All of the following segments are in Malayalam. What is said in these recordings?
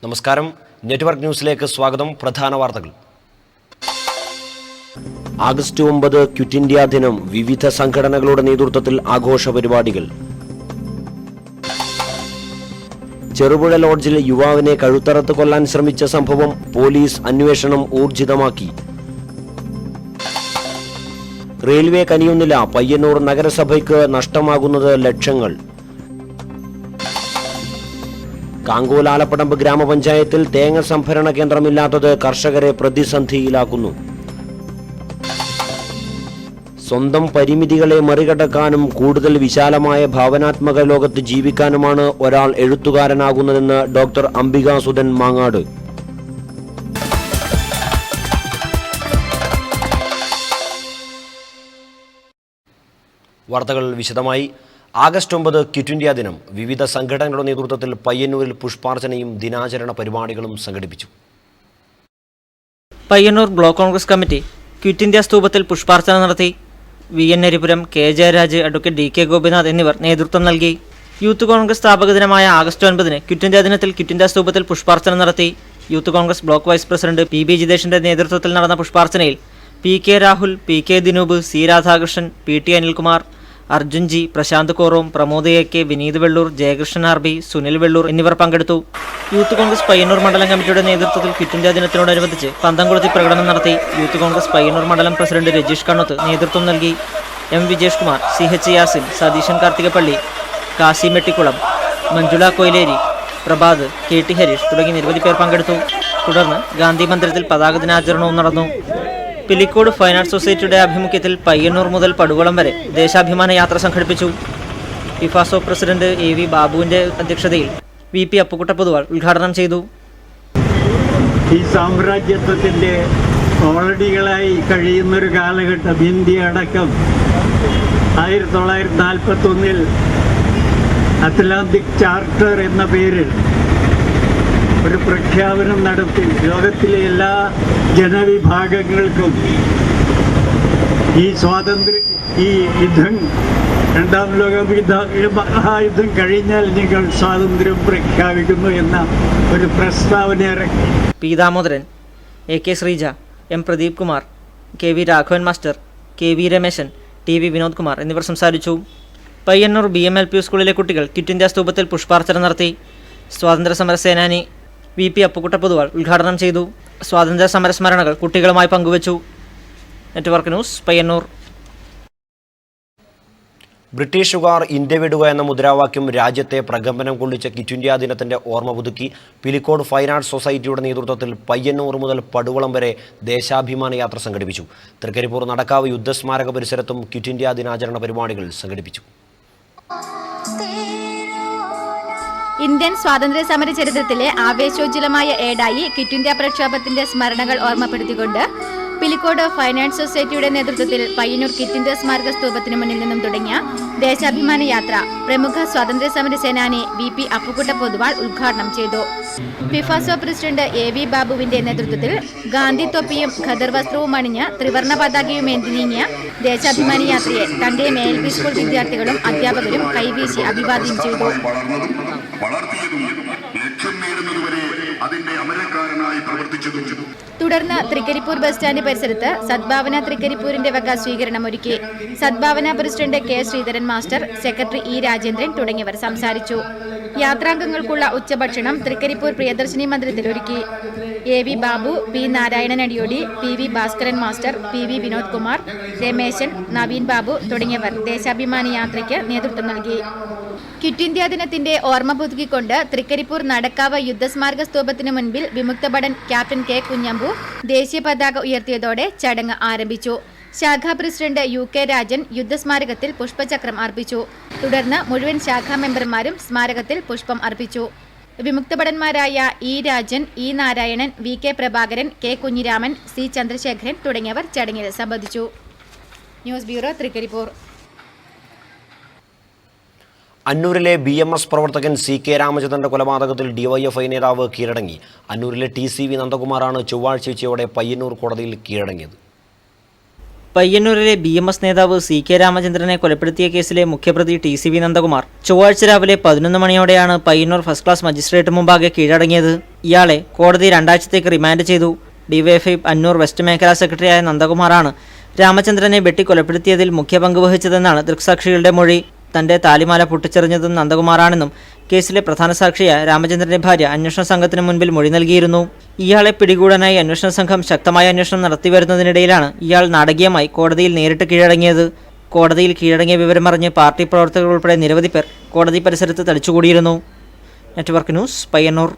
നമസ്കാരം. നെറ്റ്വർക്ക് ന്യൂസിലേക്ക് സ്വാഗതം. പ്രധാന വാർത്തകൾ. ആഗസ്റ്റ് 9 ക്വിറ്റ് ഇന്ത്യ ദിനം. വിവിധ സംഘടനകളുടെ നേതൃത്വത്തിൽ ആഘോഷ പരിപാടികൾ. ചെറുപുഴ ലോഡ്ജിൽ യുവാവിനെ കഴുത്തറത്ത് കൊല്ലാൻ ശ്രമിച്ച സംഭവം പോലീസ് അന്വേഷണം ഊർജിതമാക്കി. റെയിൽവേ കനിയുന്നില്ല. പയ്യന്നൂർ നഗരസഭയ്ക്ക് നഷ്ടമാകുന്നത് ലക്ഷങ്ങൾ. കാങ്കോലാലപ്പടമ്പ് ഗ്രാമപഞ്ചായത്തിൽ തേങ്ങ സംഭരണ കേന്ദ്രമില്ലാത്തത് കർഷകരെ പ്രതിസന്ധിയിലാക്കുന്നു. സ്വന്തം പരിമിതികളെ മറികടക്കാനും കൂടുതൽ വിശാലമായ ഭാവനാത്മക ലോകത്ത് ജീവിക്കാനുമാണ് ഒരാൾ എഴുത്തുകാരനാകുന്നതെന്ന് ഡോക്ടർ അംബികാസുധൻ മാങ്ങാട്. വാർത്തകൾ വിശദമായി. ആഗസ്റ്റ് 9 ക്വിറ്റ് ഇന്ത്യ ദിനം. വിവിധ സംഘടനകളുടെ നേതൃത്വത്തിൽ പയ്യന്നൂരിൽ പുഷ്പാർച്ചനയും ദിനാചരണ പരിപാടികളും സംഘടിപ്പിച്ചു. Payyanur block Congress committee quit India സ്തൂപത്തിൽ പുഷ്പാർച്ചന നടത്തി. V N Aripuram, K Jayaraj, advocate D K Gopinath എന്നിവർ നേതൃത്വം നൽകി. യൂത്ത് കോൺഗ്രസ് സ്ഥാപക ദിനമായ ആഗസ്റ്റ് 9 ക്വിറ്റ് ഇന്ത്യ ദിനത്തിൽ ക്വിറ്റ് ഇന്ത്യ സ്തൂപത്തിൽ പുഷ്പാർച്ചന നടത്തി. Youth Congress block vice president P B ജിതേഷിന്റെ നേതൃത്വത്തിൽ നടന്ന പുഷ്പാർച്ചനയിൽ P K Rahul, P K Dinoop, C Radhakrishnan, P T Anilkumar, Arjun G, Prashanth Korom, Pramod A K, Vineeth Vellur, Jayakrishnan R B, Sunil Vellur എന്നിവർ പങ്കെടുത്തു. യൂത്ത് കോൺഗ്രസ് പയ്യന്നൂർ മണ്ഡലം കമ്മിറ്റിയുടെ നേതൃത്വത്തിൽ ക്വിറ്റ് ഇന്ത്യ ദിനത്തിനോടനുബന്ധിച്ച് പന്തംകൊളുത്തി പ്രകടനം നടത്തി. യൂത്ത് കോൺഗ്രസ് പയ്യന്നൂർ മണ്ഡലം പ്രസിഡന്റ് രജീഷ് കണ്ണോത്ത് നേതൃത്വം നൽകി. M Vijesh Kumar, C H Yasin, Satheesan Karthikappally, Kasi Mettikulam, Manjula Koileri, Prabhath, K T Harish തുടങ്ങി നിരവധി പേർ പങ്കെടുത്തു. തുടർന്ന് ഗാന്ധി മന്ദിരത്തിൽ പതാക ദിനാചരണവും നടന്നു. പിലിക്കോട് ഫൈൻ ആർട്സ് സൊസൈറ്റിയുടെ ആഭിമുഖ്യത്തിൽ പയ്യന്നൂർ മുതൽ പടുകുളം വരെ ദേശാഭിമാന യാത്ര സംഘടിപ്പിച്ചു. ഫിഫാസോ പ്രസിഡന്റ് എ വി ബാബുവിന്റെ അധ്യക്ഷതയിൽ വി പി അപ്പുക്കുട്ട പൊതുവാൾ ഉദ്ഘാടനം ചെയ്തു. ഈ സാമ്രാജ്യത്വത്തിന്റെ കോളനികളായി കഴിയുന്നൊരു കാലഘട്ടം ഇന്ത്യ അടക്കം 1941 അറ്റ്ലാന്റിക് ചാർട്ടർ എന്ന പേരിൽ ഒരു പ്രഖ്യാപനം നടത്തി ലോകത്തിലെ എല്ലാ ജനവിഭാഗങ്ങൾക്കും ഈ സ്വാതന്ത്ര്യം, ഈ യുദ്ധം, രണ്ടാം ലോക മഹായുദ്ധം കഴിഞ്ഞാൽ നിങ്ങൾ സ്വാതന്ത്ര്യം പ്രഖ്യാപിക്കുന്നു എന്ന ഒരു പ്രസ്താവന ഇറക്കി. P Damodaran, A K Sreeja, M Pradeep Kumar, K V Raghavan master, K V Rameshan, T V Vinod Kumar എന്നിവർ സംസാരിച്ചു. പയ്യന്നൂർ BMLP സ്കൂളിലെ കുട്ടികൾ ക്വിറ്റ് ഇന്ത്യ സ്തൂപത്തിൽ പുഷ്പാർച്ചന നടത്തി. സ്വാതന്ത്ര്യ സമര സേനാനി വി പി അപ്പുക്കുട്ട പൊതുവാൾ ഉദ്ഘാടനം ചെയ്തു. സ്വാതന്ത്ര്യ സമര സ്മരണകൾ കുട്ടികളുമായി പങ്കുവച്ചു. Network news, Payyanur. ബ്രിട്ടീഷുകാർ ഇന്ത്യ വിടുക എന്ന മുദ്രാവാക്യം രാജ്യത്തെ പ്രകമ്പനം കൊള്ളിച്ച ക്വിറ്റ് ഇന്ത്യ ദിനത്തിന്റെ ഓർമ്മ പുതുക്കി പിലിക്കോട് ഫൈൻ ആർട്സ് സൊസൈറ്റിയുടെ നേതൃത്വത്തിൽ പയ്യന്നൂർ മുതൽ പടുവളം വരെ ദേശാഭിമാന യാത്ര സംഘടിപ്പിച്ചു. തൃക്കരിപ്പൂർ നടക്കാവ് യുദ്ധസ്മാരക പരിസരത്തും ക്വിറ്റ് ഇന്ത്യ ദിനാചരണ പരിപാടികൾ സംഘടിപ്പിച്ചു. ഇന്ത്യൻ സ്വാതന്ത്ര്യ സമര ചരിത്രത്തിലെ ആവേശോജ്വലമായ ഏടായി ക്വിറ്റ് ഇന്ത്യ പ്രക്ഷോഭത്തിന്റെ സ്മരണകൾ ഓർമ്മപ്പെടുത്തിക്കൊണ്ട് പിലിക്കോട് ഫൈൻ ആർട്സ് സൊസൈറ്റിയുടെ നേതൃത്വത്തിൽ പയ്യന്നൂർ ക്വിറ്റ് ഇന്ത്യ സ്മാരക സ്തൂപത്തിന് മുന്നിൽ നിന്നും തുടങ്ങിയ ദേശാഭിമാന യാത്ര പ്രമുഖ സ്വാതന്ത്ര്യ സമര സേനാനി വി പി അപ്പുക്കുട്ട പൊതുവാൾ ഉദ്ഘാടനം ചെയ്തു. ഫിഫാസോ പ്രസിഡന്റ് എ വി ബാബുവിന്റെ നേതൃത്വത്തിൽ ഗാന്ധി തൊപ്പിയും ഖദർ വസ്ത്രവും അണിഞ്ഞ ത്രിവർണ്ണ പതാകയുമേന്തി നീങ്ങിയ ദേശാഭിമാന യാത്രയെ തന്റെ MLP സ്കൂൾ വിദ്യാർത്ഥികളും അധ്യാപകരും കൈവീശി അഭിവാദ്യം ചെയ്തു. തുടർന്ന് തൃക്കരിപ്പൂർ ബസ് സ്റ്റാൻഡ് പരിസരത്ത് സദ്ഭാവന തൃക്കരിപ്പൂരിന്റെ വക സ്വീകരണം ഒരുക്കി. Sadbhavana president K Sreedharan master, secretary E Rajendran തുടങ്ങിയവർ സംസാരിച്ചു. യാത്രാംഗങ്ങൾക്കുള്ള ഉച്ചഭക്ഷണം തൃക്കരിപ്പൂർ പ്രിയദർശിനി മന്ദിരത്തിൽ ഒരുക്കി. A V Babu, P Narayanan Adiyodi, P V Bhaskaran master, P V Vinod Kumar, Rameshan, Naveen Babu തുടങ്ങിയവർ ദേശാഭിമാന യാത്രയ്ക്ക് നേതൃത്വം നൽകി. ക്വിറ്റ് ഇന്ത്യ ദിനത്തിന്റെ ഓർമ്മ പുതുക്കിക്കൊണ്ട് തൃക്കരിപ്പൂർ നടക്കാവ് യുദ്ധസ്മാരക സ്തൂപത്തിന് മുൻപിൽ വിമുക്ത ഭടൻ ക്യാപ്റ്റൻ കെ കുഞ്ഞമ്പു ദേശീയ പതാക ഉയർത്തിയതോടെ ചടങ്ങ് ആരംഭിച്ചു. ശാഖാ പ്രസിഡന്റ് UK രാജൻ യുദ്ധസ്മാരകത്തിൽ പുഷ്പചക്രം അർപ്പിച്ചു. തുടർന്ന് മുഴുവൻ ശാഖാ മെമ്പർമാരും സ്മാരകത്തിൽ പുഷ്പം അർപ്പിച്ചു. വിമുക്തഭടന്മാരായ E Rajan, E Narayanan, VK Prabhakaran, K Kunhiraman, C Chandrasekharan തുടങ്ങിയവർ ചടങ്ങിൽ സംബന്ധിച്ചു. News bureau, Trikaripur. അന്നൂരിലെ BMS പ്രവർത്തകൻ CK രാമചന്ദ്രന്റെ കൊലപാതകത്തിൽ DYFI നേതാവ് കീഴടങ്ങി. അന്നൂരിലെ TCV നന്ദകുമാറാണ് ചൊവ്വാഴ്ച ഉച്ചയോടെ പയ്യന്നൂർ കോടതിയിൽ കീഴടങ്ങിയത്. പയ്യന്നൂരിലെ BMS നേതാവ് CK രാമചന്ദ്രനെ കൊലപ്പെടുത്തിയ കേസിലെ മുഖ്യപ്രതി TCV നന്ദകുമാർ ചൊവ്വാഴ്ച രാവിലെ 11 മണിയോടെയാണ് പയ്യന്നൂർ ഫസ്റ്റ് ക്ലാസ് മജിസ്ട്രേറ്റ് മുമ്പാകെ കീഴടങ്ങിയത്. ഇയാളെ കോടതി 2 ആഴ്ചത്തേക്ക് റിമാൻഡ് ചെയ്തു. ഡിവൈഎഫ്ഐ അന്നൂർ വെസ്റ്റ് മേഖലാ സെക്രട്ടറിയായ നന്ദകുമാറാണ് രാമചന്ദ്രനെ വെട്ടിക്കൊലപ്പെടുത്തിയതിൽ മുഖ്യ പങ്ക് വഹിച്ചതെന്നാണ് ദൃക്സാക്ഷികളുടെ മൊഴി. തന്റെ താലിമാല പൊട്ടിച്ചെറിഞ്ഞതും നന്ദകുമാറാണെന്നും കേസിലെ പ്രധാന സാക്ഷിയായ രാമചന്ദ്രന്റെ ഭാര്യ അന്വേഷണ സംഘത്തിന് മുൻപിൽ മൊഴി നൽകിയിരുന്നു. ഇയാളെ പിടികൂടാനായി അന്വേഷണ സംഘം ശക്തമായ അന്വേഷണം നടത്തിവരുന്നതിനിടയിലാണ് ഇയാൾ നാടകീയമായി കോടതിയിൽ നേരിട്ട് കീഴടങ്ങിയത്. കോടതിയിൽ കീഴടങ്ങിയ വിവരമറിഞ്ഞ് പാർട്ടി പ്രവർത്തകർ ഉൾപ്പെടെ നിരവധി പേർ കോടതി പരിസരത്ത് തടിച്ചുകൂടിയിരുന്നു. Network news, Payyanur.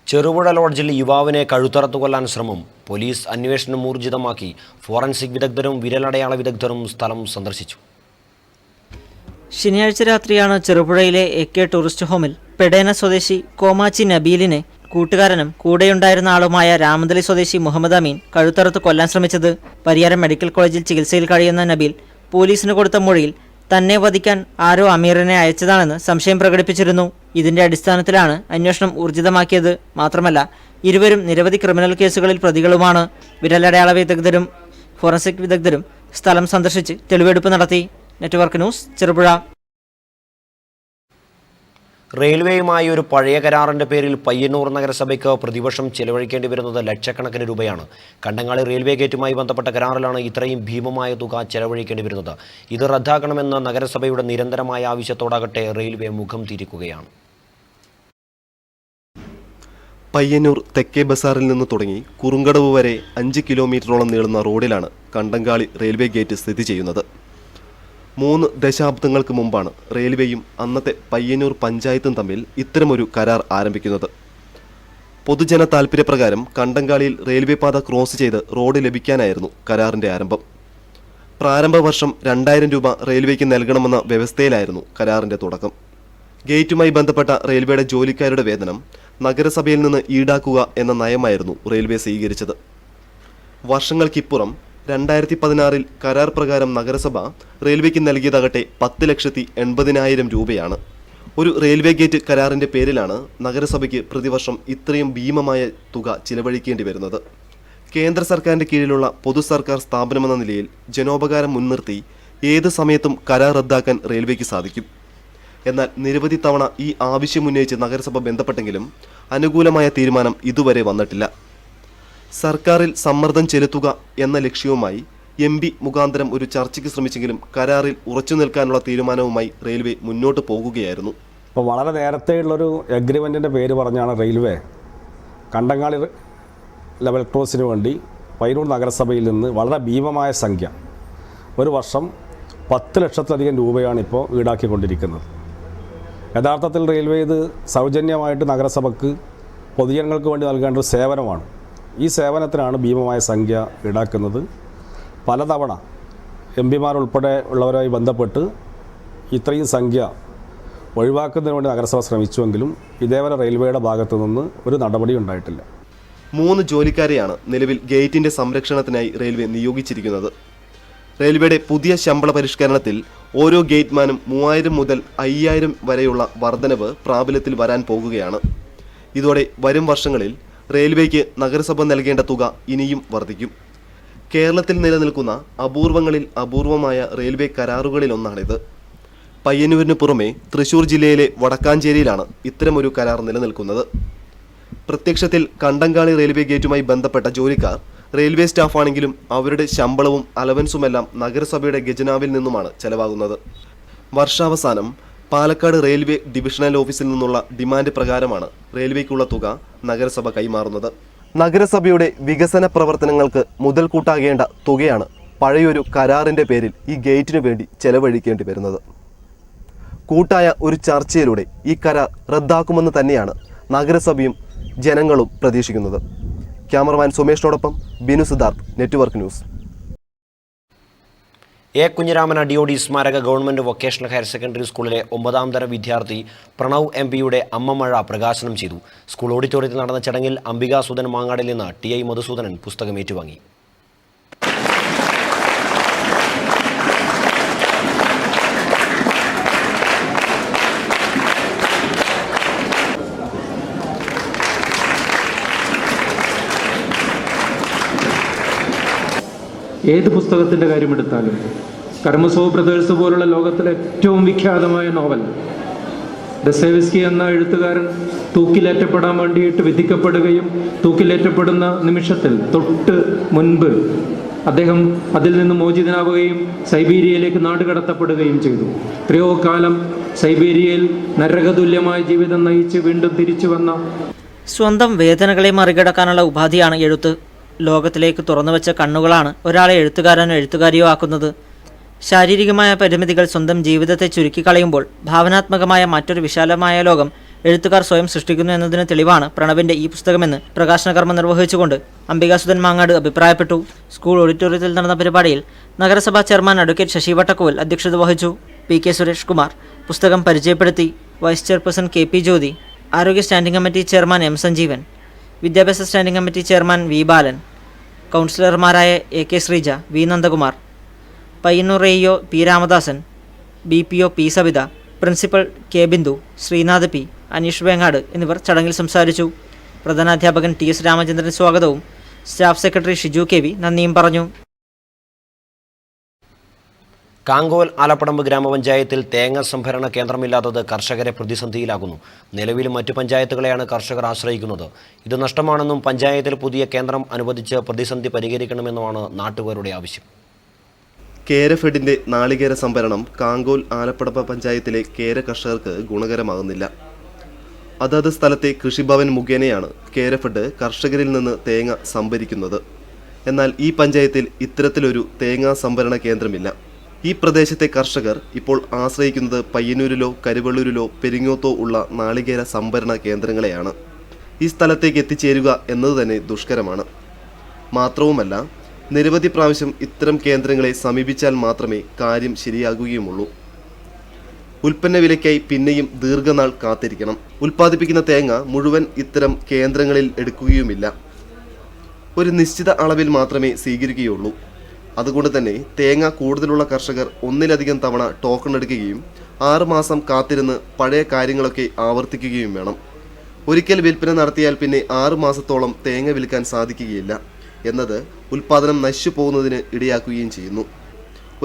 ചെറുപുഴ ലോഡ്ജിൽ യുവാവിനെ കഴുത്തറത്തു കൊല്ലാൻ ശ്രമം. പോലീസ് അന്വേഷണം ഊർജിതമാക്കി. ഫോറൻസിക് വിദഗ്ധരും വിരലടയാള വിദഗ്ധരും സ്ഥലം സന്ദർശിച്ചു. ശനിയാഴ്ച രാത്രിയാണ് ചെറുപുഴയിലെ AK ടൂറിസ്റ്റ് ഹോമിൽ പെടേന സ്വദേശി കോമാച്ചി നബീലിനെ കൂട്ടുകാരനും കൂടെയുണ്ടായിരുന്ന ആളുമായ രാമന്തലി സ്വദേശി മുഹമ്മദ് അമീൻ കഴുത്തറുത്ത് കൊല്ലാൻ ശ്രമിച്ചത്. പരിയാരം മെഡിക്കൽ കോളേജിൽ ചികിത്സയിൽ കഴിയുന്ന നബീൽ പോലീസിന് കൊടുത്ത മൊഴിയിൽ തന്നെ വധിക്കാൻ ആരോ അമീറിനെ അയച്ചതാണെന്ന് സംശയം പ്രകടിപ്പിച്ചിരുന്നു. ഇതിന്റെ അടിസ്ഥാനത്തിലാണ് അന്വേഷണം ഊർജിതമാക്കിയത്. മാത്രമല്ല ഇരുവരും നിരവധി ക്രിമിനൽ കേസുകളിൽ പ്രതികളുമാണ്. വിരലടയാള വിദഗ്ധരും ഫോറൻസിക് വിദഗ്ധരും സ്ഥലം സന്ദർശിച്ച് തെളിവെടുപ്പ് നടത്തി. Network news, Cherupuzha. റെയിൽവേയുമായി ഒരു പഴയ കരാറിന്റെ പേരിൽ പയ്യന്നൂർ നഗരസഭയ്ക്ക് പ്രതിവർഷം ചെലവഴിക്കേണ്ടി വരുന്നത് ലക്ഷക്കണക്കിന് രൂപയാണ്. കണ്ടങ്ങാളി റെയിൽവേ ഗേറ്റുമായി ബന്ധപ്പെട്ട കരാറിലാണ് ഇത്രയും ഭീമമായ തുക ചെലവഴിക്കേണ്ടി വരുന്നത്. ഇത് റദ്ദാക്കണമെന്ന നഗരസഭയുടെ നിരന്തരമായ ആവശ്യത്തോടാകട്ടെ റെയിൽവേ മുഖം തിരിക്കുകയാണ്. പയ്യന്നൂർ തെക്കേ ബസാറിൽ നിന്ന് തുടങ്ങി കുറുങ്കടവ് വരെ 5 കിലോമീറ്ററോളം നീളുന്ന റോഡിലാണ് കണ്ടങ്ങാളി റെയിൽവേ ഗേറ്റ് സ്ഥിതി ചെയ്യുന്നത്. 3 ദശാബ്ദങ്ങൾക്ക് മുമ്പാണ് റെയിൽവേയും അന്നത്തെ പയ്യന്നൂർ പഞ്ചായത്തും തമ്മിൽ ഇത്തരമൊരു കരാർ ആരംഭിക്കുന്നത്. പൊതുജന താൽപ്പര്യപ്രകാരം കണ്ടങ്ങാളിയിൽ റെയിൽവേ പാത ക്രോസ് ചെയ്ത് റോഡ് ലഭിക്കാനായിരുന്നു കരാറിന്റെ ആരംഭം. പ്രാരംഭ വർഷം 2000 രൂപ റെയിൽവേക്ക് നൽകണമെന്ന വ്യവസ്ഥയിലായിരുന്നു കരാറിന്റെ തുടക്കം. ഗേറ്റുമായി ബന്ധപ്പെട്ട റെയിൽവേയുടെ ജോലിക്കാരുടെ വേതനം നഗരസഭയിൽ നിന്ന് ഈടാക്കുക എന്ന നയമായിരുന്നു റെയിൽവേ സ്വീകരിച്ചത്. വർഷങ്ങൾക്കിപ്പുറം 2016 കരാർ പ്രകാരം നഗരസഭ റെയിൽവേക്ക് നൽകിയതാകട്ടെ 10,80,000 രൂപയാണ്. ഒരു റെയിൽവേ ഗേറ്റ് കരാറിന്റെ പേരിലാണ് നഗരസഭയ്ക്ക് പ്രതിവർഷം ഇത്രയും ഭീമമായ തുക ചിലവഴിക്കേണ്ടി വരുന്നത്. കേന്ദ്ര സർക്കാരിന്റെ കീഴിലുള്ള പൊതു സർക്കാർ സ്ഥാപനമെന്ന നിലയിൽ ജനോപകാരം മുൻനിർത്തി ഏത് സമയത്തും കരാർ റദ്ദാക്കാൻ റെയിൽവേക്ക് സാധിക്കും. എന്നാൽ നിരവധി തവണ ഈ ആവശ്യമുന്നയിച്ച് നഗരസഭ ബന്ധപ്പെട്ടെങ്കിലും അനുകൂലമായ തീരുമാനം ഇതുവരെ വന്നിട്ടില്ല. സർക്കാരിൽ സമ്മർദ്ദം ചെലുത്തുക എന്ന ലക്ഷ്യവുമായി MP മുഖാന്തരം ഒരു ചർച്ചയ്ക്ക് ശ്രമിച്ചെങ്കിലും കരാറിൽ ഉറച്ചു നിൽക്കാനുള്ള തീരുമാനവുമായി റെയിൽവേ മുന്നോട്ട് പോകുകയായിരുന്നു. ഇപ്പോൾ വളരെ നേരത്തെയുള്ളൊരു എഗ്രിമെൻറ്റിൻ്റെ പേര് പറഞ്ഞാണ് റെയിൽവേ കണ്ടങ്ങാളി ലെവൽ ക്രോസിന് വേണ്ടി പയ്യന്നൂർ നഗരസഭയിൽ നിന്ന് വളരെ ഭീമമായ സംഖ്യ, ഒരു വർഷം 10 ലക്ഷത്തിലധികം രൂപയാണ് ഇപ്പോൾ ഈടാക്കിക്കൊണ്ടിരിക്കുന്നത്. യഥാർത്ഥത്തിൽ റെയിൽവേ ഇത് സൗജന്യമായിട്ട് നഗരസഭയ്ക്ക് പൊതുജനങ്ങൾക്ക് വേണ്ടി നൽകേണ്ട ഒരു സേവനമാണ്. ഈ സേവനത്തിനാണ് ഭീമമായ സംഖ്യ ഈടാക്കുന്നത്. പലതവണ MP ഉൾപ്പെടെ ഉള്ളവരുമായി ബന്ധപ്പെട്ട് ഇത്രയും സംഖ്യ ഒഴിവാക്കുന്നതിന് വേണ്ടി നഗരസഭ ശ്രമിച്ചുവെങ്കിലും ഇതേവരെ റെയിൽവേയുടെ ഭാഗത്തു നിന്ന് ഒരു നടപടി ഉണ്ടായിട്ടില്ല. 3 ജോലിക്കാരെയാണ് നിലവിൽ ഗേറ്റിന്റെ സംരക്ഷണത്തിനായി റെയിൽവേ നിയോഗിച്ചിരിക്കുന്നത്. റെയിൽവേയുടെ പുതിയ ശമ്പള പരിഷ്കരണത്തിൽ ഓരോ ഗേറ്റ്മാനും 3000 മുതൽ 5000 വരെയുള്ള വർധനവ് പ്രാബല്യത്തിൽ വരാൻ പോകുകയാണ്. ഇതോടെ വരും വർഷങ്ങളിൽ റെയിൽവേക്ക് നഗരസഭ നൽകേണ്ട തുക ഇനിയും വർദ്ധിക്കും. കേരളത്തിൽ നിലനിൽക്കുന്ന അപൂർവങ്ങളിൽ അപൂർവമായ റെയിൽവേ കരാറുകളിലൊന്നാണിത്. പയ്യന്നൂരിന് പുറമെ തൃശൂർ ജില്ലയിലെ വടക്കാഞ്ചേരിയിലാണ് ഇത്തരമൊരു കരാർ നിലനിൽക്കുന്നത്. പ്രത്യക്ഷത്തിൽ കണ്ടങ്ങാളി റെയിൽവേ ഗേറ്റുമായി ബന്ധപ്പെട്ട ജോലിക്കാർ റെയിൽവേ സ്റ്റാഫാണെങ്കിലും അവരുടെ ശമ്പളവും അലവൻസുമെല്ലാം നഗരസഭയുടെ ഖജനാവിൽ നിന്നുമാണ് ചെലവാകുന്നത്. വർഷാവസാനം പാലക്കാട് റെയിൽവേ ഡിവിഷണൽ ഓഫീസിൽ നിന്നുള്ള ഡിമാൻഡ് പ്രകാരമാണ് റെയിൽവേക്കുള്ള തുക നഗരസഭ കൈമാറുന്നത്. നഗരസഭയുടെ വികസന പ്രവർത്തനങ്ങൾക്ക് മുതൽക്കൂട്ടാകേണ്ട തുകയാണ് പഴയൊരു കരാറിന്റെ പേരിൽ ഈ ഗേറ്റിനു വേണ്ടി ചെലവഴിക്കേണ്ടി വരുന്നത്. കൂട്ടായ ഒരു ചർച്ചയിലൂടെ ഈ കരാർ റദ്ദാക്കുമെന്ന് തന്നെയാണ് നഗരസഭയും ജനങ്ങളും പ്രതീക്ഷിക്കുന്നത്. ക്യാമറമാൻ സുമേഷിനോടൊപ്പം Binu Siddharth, network news. A. Kunhiraman Adiyodi സ്മാരക ഗവൺമെന്റ് വൊക്കേഷണൽ ഹയർ സെക്കൻഡറി സ്കൂളിലെ 9ാം തരം വിദ്യാർത്ഥി പ്രണവ് MP അമ്മമഴ പ്രകാശനം ചെയ്തു. സ്കൂൾ ഓഡിറ്റോറിയത്തിൽ നടന്ന ചടങ്ങിൽ അംബികാസുധൻ മാങ്ങാടിൽ നിന്ന് TI മധുസൂദനൻ പുസ്തകം ഏറ്റുവാങ്ങി. ഏത് പുസ്തകത്തിൻ്റെ കാര്യമെടുത്താലും കരമസോവ് ബ്രദേഴ്സ് പോലുള്ള ലോകത്തിലെ ഏറ്റവും വിഖ്യാതമായ നോവൽ ദസ്തയേവ്സ്കി എന്ന എഴുത്തുകാരൻ തൂക്കിലേറ്റപ്പെടാൻ വേണ്ടിയിട്ട് വിധിക്കപ്പെടുകയും തൂക്കിലേറ്റപ്പെടുന്ന നിമിഷത്തിൽ തൊട്ട് മുൻപ് അദ്ദേഹം അതിൽ നിന്ന് മോചിതനാവുകയും സൈബീരിയയിലേക്ക് നാടുകടത്തപ്പെടുകയും ചെയ്തു. എത്രയോ കാലം സൈബീരിയയിൽ നരകതുല്യമായ ജീവിതം നയിച്ച് വീണ്ടും തിരിച്ചു വന്ന സ്വന്തം വേദനകളെ മറികടക്കാനുള്ള ഉപാധിയാണ് എഴുത്ത്. ലോകത്തിലേക്ക് തുറന്നുവെച്ച കണ്ണുകളാണ് ഒരാളെ എഴുത്തുകാരനോ എഴുത്തുകാരിയോ ആക്കുന്നത്. ശാരീരികമായ പരിമിതികൾ സ്വന്തം ജീവിതത്തെ ചുരുക്കിക്കളയുമ്പോൾ ഭാവനാത്മകമായ മറ്റൊരു വിശാലമായ ലോകം എഴുത്തുകാർ സ്വയം സൃഷ്ടിക്കുന്നു എന്നതിന് തെളിവാണ് പ്രണവിൻ്റെ ഈ പുസ്തകമെന്ന് പ്രകാശന കർമ്മം നിർവഹിച്ചുകൊണ്ട് അംബികാസുധൻ മാങ്ങാട് അഭിപ്രായപ്പെട്ടു. സ്കൂൾ ഓഡിറ്റോറിയത്തിൽ നടന്ന പരിപാടിയിൽ നഗരസഭാ ചെയർമാൻ അഡ്വക്കേറ്റ് ശശി വട്ടക്കോൽ അധ്യക്ഷത വഹിച്ചു. PK സുരേഷ് കുമാർ പുസ്തകം പരിചയപ്പെടുത്തി. വൈസ് ചെയർപേഴ്സൺ KP ജ്യോതി, ആരോഗ്യ standing committee chairman M Sanjeevan, വിദ്യാഭ്യാസ standing committee chairman V Balan, കൗൺസിലർമാരായ AK Sreeja, V Nandakumar, Payyanur AEO P Ramadasan, BPO P Savitha, principal K Bindu, Sreenath P, Aneesh Vengad എന്നിവർ ചടങ്ങിൽ സംസാരിച്ചു. പ്രധാനാധ്യാപകൻ TS രാമചന്ദ്രൻ സ്വാഗതവും സ്റ്റാഫ് സെക്രട്ടറി ഷിജു KV നന്ദിയും പറഞ്ഞു. കാങ്കോൽ ആലപ്പടമ്പ് ഗ്രാമപഞ്ചായത്തിൽ തേങ്ങ സംഭരണ കേന്ദ്രമില്ലാത്തത് കർഷകരെ പ്രതിസന്ധിയിലാകുന്നു. നിലവിലും മറ്റു പഞ്ചായത്തുകളെയാണ് കർഷകർ ആശ്രയിക്കുന്നത്. ഇത് നഷ്ടമാണെന്നും പഞ്ചായത്തിൽ പുതിയ കേന്ദ്രം അനുവദിച്ച് പ്രതിസന്ധി പരിഹരിക്കണമെന്നുമാണ് നാട്ടുകാരുടെ ആവശ്യം. കേരഫെഡിന്റെ നാളികേര സംഭരണം കാങ്കോൽ ആലപ്പടമ്പ് പഞ്ചായത്തിലെ കേര കർഷകർക്ക് ഗുണകരമാകുന്നില്ല. അതത് സ്ഥലത്തെ കൃഷിഭവൻ മുഖേനയാണ് കേരഫെഡ് കർഷകരിൽ നിന്ന് തേങ്ങ സംഭരിക്കുന്നത്. എന്നാൽ ഈ പഞ്ചായത്തിൽ ഇത്തരത്തിലൊരു തേങ്ങാ സംഭരണ കേന്ദ്രമില്ല. ഈ പ്രദേശത്തെ കർഷകർ ഇപ്പോൾ ആശ്രയിക്കുന്നത് പയ്യന്നൂരിലോ കരുവള്ളൂരിലോ പെരിങ്ങോത്തോ ഉള്ള നാളികേര സംഭരണ കേന്ദ്രങ്ങളെയാണ്. ഈ സ്ഥലത്തേക്ക് എത്തിച്ചേരുക എന്നത് തന്നെ ദുഷ്കരമാണ്. മാത്രവുമല്ല, നിരവധി പ്രാവശ്യം ഇത്തരം കേന്ദ്രങ്ങളെ സമീപിച്ചാൽ മാത്രമേ കാര്യം ശരിയാകുകയുമുള്ളൂ. ഉൽപ്പന്ന വിലയ്ക്കായി പിന്നെയും ദീർഘനാൾ കാത്തിരിക്കണം. ഉൽപ്പാദിപ്പിക്കുന്ന തേങ്ങ മുഴുവൻ ഇത്തരം കേന്ദ്രങ്ങളിൽ എടുക്കുകയുമില്ല. ഒരു നിശ്ചിത അളവിൽ മാത്രമേ സ്വീകരിക്കുകയുള്ളൂ. അതുകൊണ്ട് തന്നെ തേങ്ങ കൂടുതലുള്ള കർഷകർ ഒന്നിലധികം തവണ ടോക്കൺ എടുക്കുകയും 6 മാസം കാത്തിരുന്ന് പഴയ കാര്യങ്ങളൊക്കെ ആവർത്തിക്കുകയും വേണം. ഒരിക്കൽ വിൽപ്പന നടത്തിയാൽ പിന്നെ 6 മാസത്തോളം തേങ്ങ വിൽക്കാൻ സാധിക്കുകയില്ല എന്നത് ഉൽപ്പാദനം നശിച്ചു പോകുന്നതിന് ഇടയാക്കുകയും ചെയ്യുന്നു.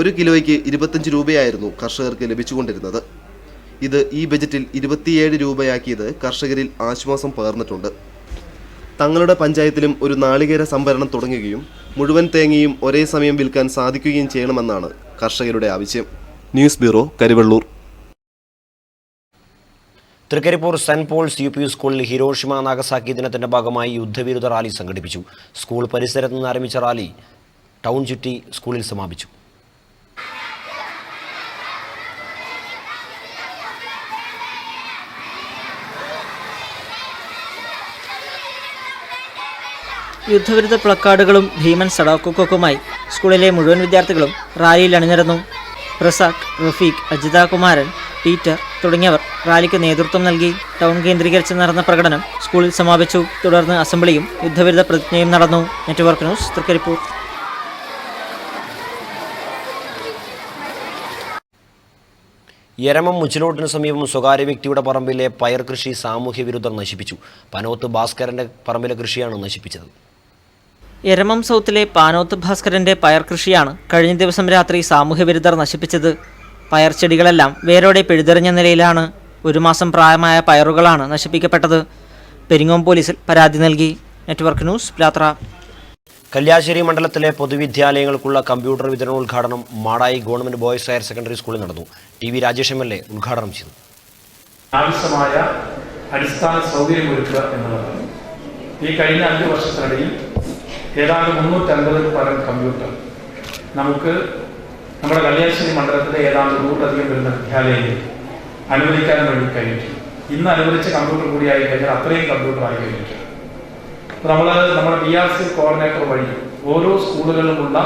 1 കിലോയ്ക്ക് 25 രൂപയായിരുന്നു കർഷകർക്ക് ലഭിച്ചുകൊണ്ടിരുന്നത്. ഇത് ഈ ബജറ്റിൽ 27 രൂപയാക്കിയത് കർഷകരിൽ ആശ്വാസം പകർന്നിട്ടുണ്ട്. തങ്ങളുടെ പഞ്ചായത്തിലും ഒരു നാളികേര സംഭരണം തുടങ്ങുകയും മുഴുവൻ തേങ്ങയും ഒരേ സമയം വിൽക്കാൻ സാധിക്കുകയും ചെയ്യണമെന്നാണ് കർഷകരുടെ ആവശ്യം. News bureau, Karivellur. Trikaripur Saint Paul's UP സ്കൂളിൽ ഹിരോഷിമ നാഗസാക്കി ദിനത്തിന്റെ ഭാഗമായി യുദ്ധവിരുദ്ധ റാലി സംഘടിപ്പിച്ചു. സ്കൂൾ പരിസരത്ത് നിന്ന് ആരംഭിച്ച റാലി ടൗൺ ചുറ്റി സ്കൂളിൽ സമാപിച്ചു. യുദ്ധവിരുദ്ധ പ്ലക്കാർഡുകളും ഭീമൻ സടാക്കുക്കൊക്കുമായി സ്കൂളിലെ മുഴുവൻ വിദ്യാർത്ഥികളും റാലിയിൽ അണിനിരന്നു. റസാഖ്, റഫീഖ്, അജിത കുമാരൻ, പീറ്റർ തുടങ്ങിയവർ റാലിക്ക് നേതൃത്വം നൽകി. ടൗൺ കേന്ദ്രീകരിച്ച് നടന്ന പ്രകടനം സ്കൂളിൽ സമാപിച്ചു. തുടർന്ന് അസംബ്ലിയും യുദ്ധവിരുദ്ധ പ്രതിജ്ഞയും നടന്നു. Network news, Trikaripur. യരമം മുച്ചിലോട്ടിന് സമീപം സ്വകാര്യ വ്യക്തിയുടെ പറമ്പിലെ പയർ കൃഷി സാമൂഹ്യ വിരുദ്ധർ നശിപ്പിച്ചു. പനോത്ത് ഭാസ്കരന്റെ പറമ്പിലെ കൃഷിയാണ് നശിപ്പിച്ചത്. എരമം സൗത്തിലെ പാനോത്ത് ഭാസ്കരന്റെ പയർ കൃഷിയാണ് കഴിഞ്ഞ ദിവസം രാത്രി സാമൂഹ്യ വിരുദ്ധർ നശിപ്പിച്ചത്. പയർ ചെടികളെല്ലാം വേരോടെ പിഴുതെറിഞ്ഞ നിലയിലാണ്. 1 മാസം പ്രായമായ പയറുകളാണ് നശിപ്പിക്കപ്പെട്ടത്. പെരിങ്ങോം പോലീസിൽ പരാതി നൽകി. നെറ്റ്വർക്ക് ന്യൂസ്, പിലാത്ര. കല്യാശ്ശേരി മണ്ഡലത്തിലെ പൊതുവിദ്യാലയങ്ങൾക്കുള്ള കമ്പ്യൂട്ടർ വിതരണോദ്ഘാടനം Madayi government boys higher secondary സ്കൂളിൽ നടന്നു. TV രാജേഷ് MLA ഉദ്ഘാടനം ചെയ്തു. ആവശ്യമായ അടിസ്ഥാന സൗകര്യമൊരുക്കുക എന്നുള്ളതാണ്. ഈ കഴിഞ്ഞ 5 വർഷത്തിനിടയിൽ ഏതാണ്ട് 350 പരം കമ്പ്യൂട്ടർ നമുക്ക് നമ്മുടെ കല്യാശ്ശേരി മണ്ഡലത്തിലെ ഏതാണ്ട് 100-ലധികം വരുന്ന വിദ്യാലയങ്ങളിൽ അനുവദിക്കാൻ വേണ്ടി കഴിഞ്ഞിട്ട് ഇന്ന് അനുവദിച്ച കമ്പ്യൂട്ടർ കൂടിയായി കഴിഞ്ഞാൽ അത്രയും കമ്പ്യൂട്ടർ ആയി കഴിഞ്ഞിട്ട് നമ്മൾ നമ്മുടെ PRC കോർഡിനേറ്റർ വഴി ഓരോ സ്കൂളുകളിലുമുള്ള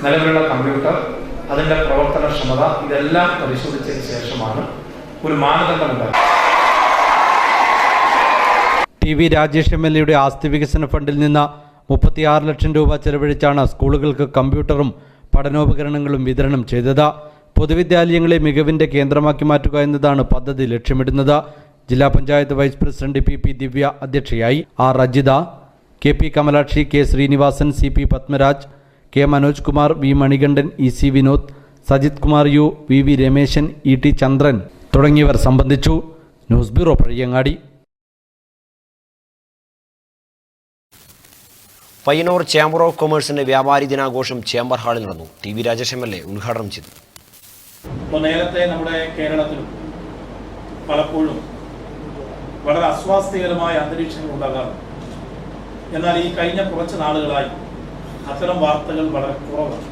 നിലവിലുള്ള കമ്പ്യൂട്ടർ, അതിൻ്റെ പ്രവർത്തനക്ഷമത ഇതെല്ലാം പരിശോധിച്ചതിന് ശേഷമാണ് ഒരു മാനദണ്ഡമുണ്ടായത്. TV രാജേഷ് MLAയുടെ ആസ്തി വികസന ഫണ്ടിൽ നിന്ന് 36 ലക്ഷം രൂപ ചെലവഴിച്ചാണ് സ്കൂളുകൾക്ക് കമ്പ്യൂട്ടറും പഠനോപകരണങ്ങളും വിതരണം ചെയ്തത്. പൊതുവിദ്യാലയങ്ങളെ മികവിൻ്റെ കേന്ദ്രമാക്കി മാറ്റുക എന്നതാണ് പദ്ധതി ലക്ഷ്യമിടുന്നത്. ജില്ലാ പഞ്ചായത്ത് വൈസ് പ്രസിഡന്റ് PP ദിവ്യ അധ്യക്ഷയായി. R Ajitha, KP Kamalakshi, K Sreenivasan, CP Padmaraj, K Manoj Kumar, V Manikandan, EC Vinod, Sajith Kumar U, VV Rameshan, ET Chandran തുടങ്ങിയവർ സംബന്ധിച്ചു. News bureau Pazhayangadi. Payyanur chamber of കൊമേഴ്സിന്റെ വ്യാപാരി ദിനാഘോഷം ചേംബർ ഹാളിൽ നടന്നു. ടി വി രാജേഷ് MLA ഉദ്ഘാടനം ചെയ്തു. നേരത്തെ നമ്മുടെ കേരളത്തിലും പലപ്പോഴും വളരെ അസ്വാസ്ഥ്യകരമായ അന്തരീക്ഷങ്ങൾ ഉണ്ടാകാറുണ്ട്. എന്നാൽ ഈ കഴിഞ്ഞ കുറച്ച് നാളുകളായി അത്തരം വാർത്തകൾ വളരെ കുറവാണ്.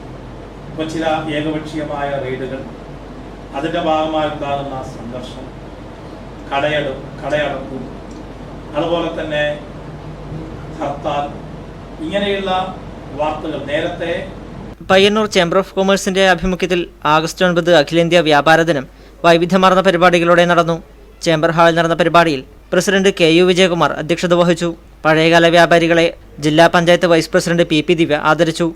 ഇപ്പോൾ ചില ഏകപക്ഷീയമായ റെയ്ഡുകൾ, അതിൻ്റെ ഭാഗമായി ഉണ്ടാകുന്ന സംഘർഷം, കടയടപ്പും അതുപോലെ തന്നെ ഹർത്താൽ, ഇങ്ങനെയുള്ള വാർത്തകൾ നേരത്തെ പയ്യന്നൂർ ചേംബർ ഓഫ് കൊമേഴ്സിന്റെ ആഭിമുഖ്യത്തിൽ ആഗസ്റ്റ് 9 അഖിലേന്ത്യാ വ്യാപാര ദിനം വൈവിധ്യമാർന്ന പരിപാടികളോടെ നടന്നു. ചേംബർ ഹാളിൽ നടന്ന പരിപാടിയിൽ പ്രസിഡന്റ് KU വിജയകുമാർ അധ്യക്ഷത വഹിച്ചു. പഴയകാല വ്യാപാരികളെ ജില്ലാ പഞ്ചായത്ത് വൈസ് പ്രസിഡന്റ് PP ദിവ്യ ആദരിച്ചു.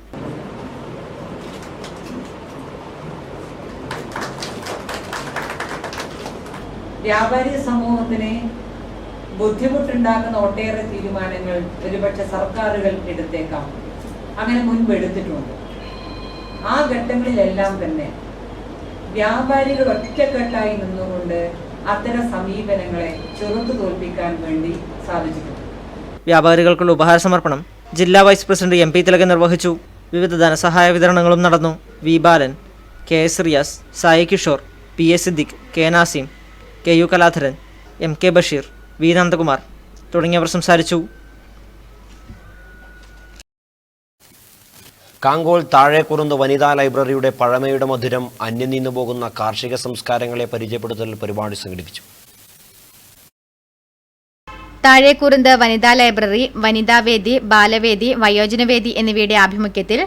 വ്യാപാരി സമൂഹത്തിന് ബുദ്ധിമുട്ടുണ്ടാക്കുന്ന ഒട്ടേറെ തീരുമാനങ്ങൾ ഒരുപക്ഷെ സർക്കാരുകൾ എടുത്തേക്കാം, അങ്ങനെ മുൻപ് എടുത്തിട്ടുണ്ട്. ആ ഘട്ടങ്ങളിലെല്ലാം തന്നെ വ്യാപാരികൾ ഒറ്റക്കെട്ടായി നിന്നുകൊണ്ട് അത്തരം സമീപനങ്ങളെ ചെറുത്തു തോൽപ്പിക്കാൻ വേണ്ടി സാധിച്ചിട്ടുണ്ട്. വ്യാപാരികൾക്കുള്ള ഉപഹാര സമർപ്പണം ജില്ലാ വൈസ് പ്രസിഡന്റ് MP തിലകൻ നിർവഹിച്ചു. വിവിധ ധനസഹായ വിതരണങ്ങളും നടന്നു. V ബാലൻ, KS Riyas, Sai Kishore, PS Siddique, K Nazim, KU Kaladharan, MK Basheer, V Nandakumar തുടങ്ങിയവർ സംസാരിച്ചു. കാങ്കോൾ താഴേക്കുറുന്ത് വനിതാ ലൈബ്രറിയുടെ പഴമയുടെ മധുരം അന്യം നിന്നു പോകുന്ന കാർഷിക സംസ്കാരങ്ങളെ പരിചയപ്പെടുത്തൽ പരിപാടി സംഘടിപ്പിച്ചു. താഴേക്കുറുന്ത് വനിതാ ലൈബ്രറി, വനിതാവേദി, ബാലവേദി, വയോജനവേദി എന്നിവയുടെ ആഭിമുഖ്യത്തിൽ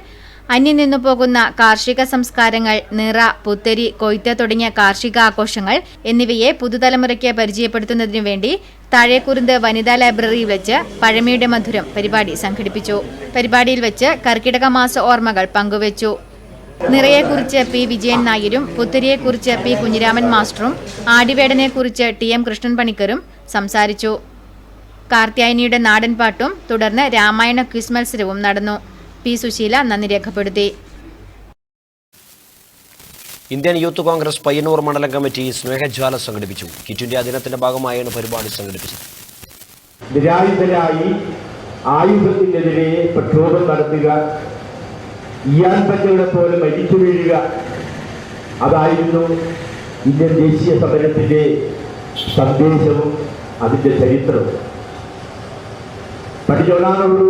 അന്യം നിന്നു പോകുന്ന കാർഷിക സംസ്കാരങ്ങൾ, നിറ, പുത്തരി, കൊയ്ത്ത് തുടങ്ങിയ കാർഷിക ആഘോഷങ്ങൾ എന്നിവയെ പുതുതലമുറയ്ക്ക് പരിചയപ്പെടുത്തുന്നതിനു വേണ്ടി താഴേക്കുറുന്ത് വനിതാ ലൈബ്രറിയിൽ വെച്ച് പഴമയുടെ മധുരം പരിപാടി സംഘടിപ്പിച്ചു. പരിപാടിയിൽ വെച്ച് കർക്കിടക മാസ ഓർമ്മകൾ പങ്കുവച്ചു. നിറയെക്കുറിച്ച് P വിജയൻ നായരും പുത്തരിയെക്കുറിച്ച് P കുഞ്ഞിരാമൻ മാസ്റ്ററും ആടിവേടനെക്കുറിച്ച് TM കൃഷ്ണൻ പണിക്കരും സംസാരിച്ചു. കാർത്യായനിയുടെ നാടൻപാട്ടും തുടർന്ന് രാമായണ ക്വിസ് മത്സരവും നടന്നു. P സുശീല നന്ദി രേഖപ്പെടുത്തി. ഇന്ത്യൻ യൂത്ത് കോൺഗ്രസ് പയ്യന്നൂർ മണ്ഡലം കമ്മിറ്റി സ്നേഹജ്വാല സംഘടിപ്പിച്ചു. ക്വിറ്റ് ഇന്ത്യ ദിനത്തിന്റെ ഭാഗമായാണ് പരിപാടി സംഘടിപ്പിച്ചത്. നിരായുധരായി ആയുധത്തിനെതിരെ പ്രക്ഷോഭം നടത്തുക, ഇയാൻപറ്റകളെ പോലെ മരിച്ചു വീഴുക, അതായിരുന്നു ഇന്ത്യൻ ദേശീയ സമരത്തിന്റെ സന്ദേശവും അതിന്റെ ചരിത്രവും. പഠിച്ചോളാനോട്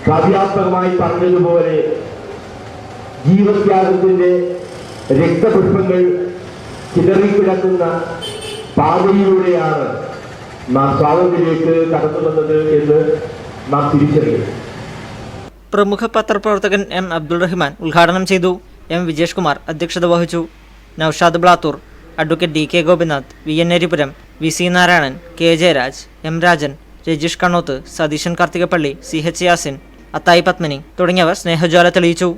കാവ്യാത്മകമായി പറഞ്ഞതുപോലെ ജീവത്യാഗത്തിന്റെ രക്തപുഷ്പങ്ങൾ ചിതറിക്കിടക്കുന്ന പാതയിലൂടെയാണ് നാം സ്വാതന്ത്ര്യത്തിലേക്ക് കടന്നു വന്നത് എന്ന് നാം തിരിച്ചറിയും. പ്രമുഖ പത്രപ്രവർത്തകൻ M അബ്ദുൾ റഹ്മാൻ ഉദ്ഘാടനം ചെയ്തു. M വിജേഷ് കുമാർ അധ്യക്ഷത വഹിച്ചു. Noushad Blathur, advocate DK Gopinath, VN Eripuram, VC Narayanan, K Jayaraj, M Rajan, Rajeesh Kannoth, Satheesan Karthikappally, CH Yasin, Athayi Padmini തുടങ്ങിയവർ സ്നേഹജ്വാല തെളിയിച്ചു.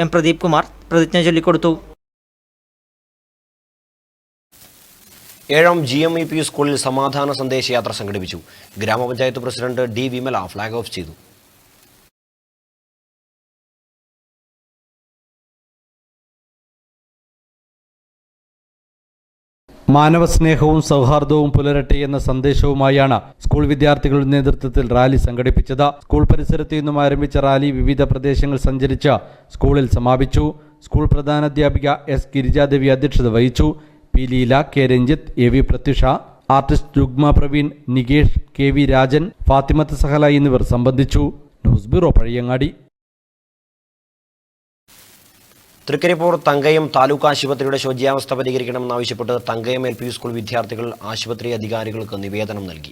M പ്രദീപ് കുമാർ പ്രതിജ്ഞ ചൊല്ലിക്കൊടുത്തു. ഏഴം GMEP സ്കൂളിൽ സമാധാന സന്ദേശയാത്ര സംഘടിപ്പിച്ചു. ഗ്രാമപഞ്ചായത്ത് president D Vimala flag off ചെയ്തു. മാനവസ്നേഹവും സൗഹാർദ്ദവും പുലരട്ടെ എന്ന സന്ദേശവുമായാണ് സ്കൂൾ വിദ്യാർത്ഥികളുടെ നേതൃത്വത്തിൽ റാലി സംഘടിപ്പിച്ചത്. സ്കൂൾ പരിസരത്തു നിന്നും ആരംഭിച്ച റാലി വിവിധ പ്രദേശങ്ങൾ സഞ്ചരിച്ച് സ്കൂളിൽ സമാപിച്ചു. സ്കൂൾ പ്രധാനാധ്യാപിക S ഗിരിജാദേവി അധ്യക്ഷത വഹിച്ചു. P Leela, K Ranjith, AV Pratyusha, artist Rugma Praveen, Nikesh, KV Rajan, Fathimath Sahala എന്നിവർ സംബന്ധിച്ചു. News bureau Pazhayangadi. തൃക്കരിപ്പൂർ തങ്കയം താലൂക്ക് ആശുപത്രിയുടെ ശോച്യാവസ്ഥ പരിഹരിക്കണമെന്നാവശ്യപ്പെട്ട് തങ്കയം LP സ്കൂൾ വിദ്യാർത്ഥികൾ ആശുപത്രി അധികാരികൾക്ക് നിവേദനം നൽകി.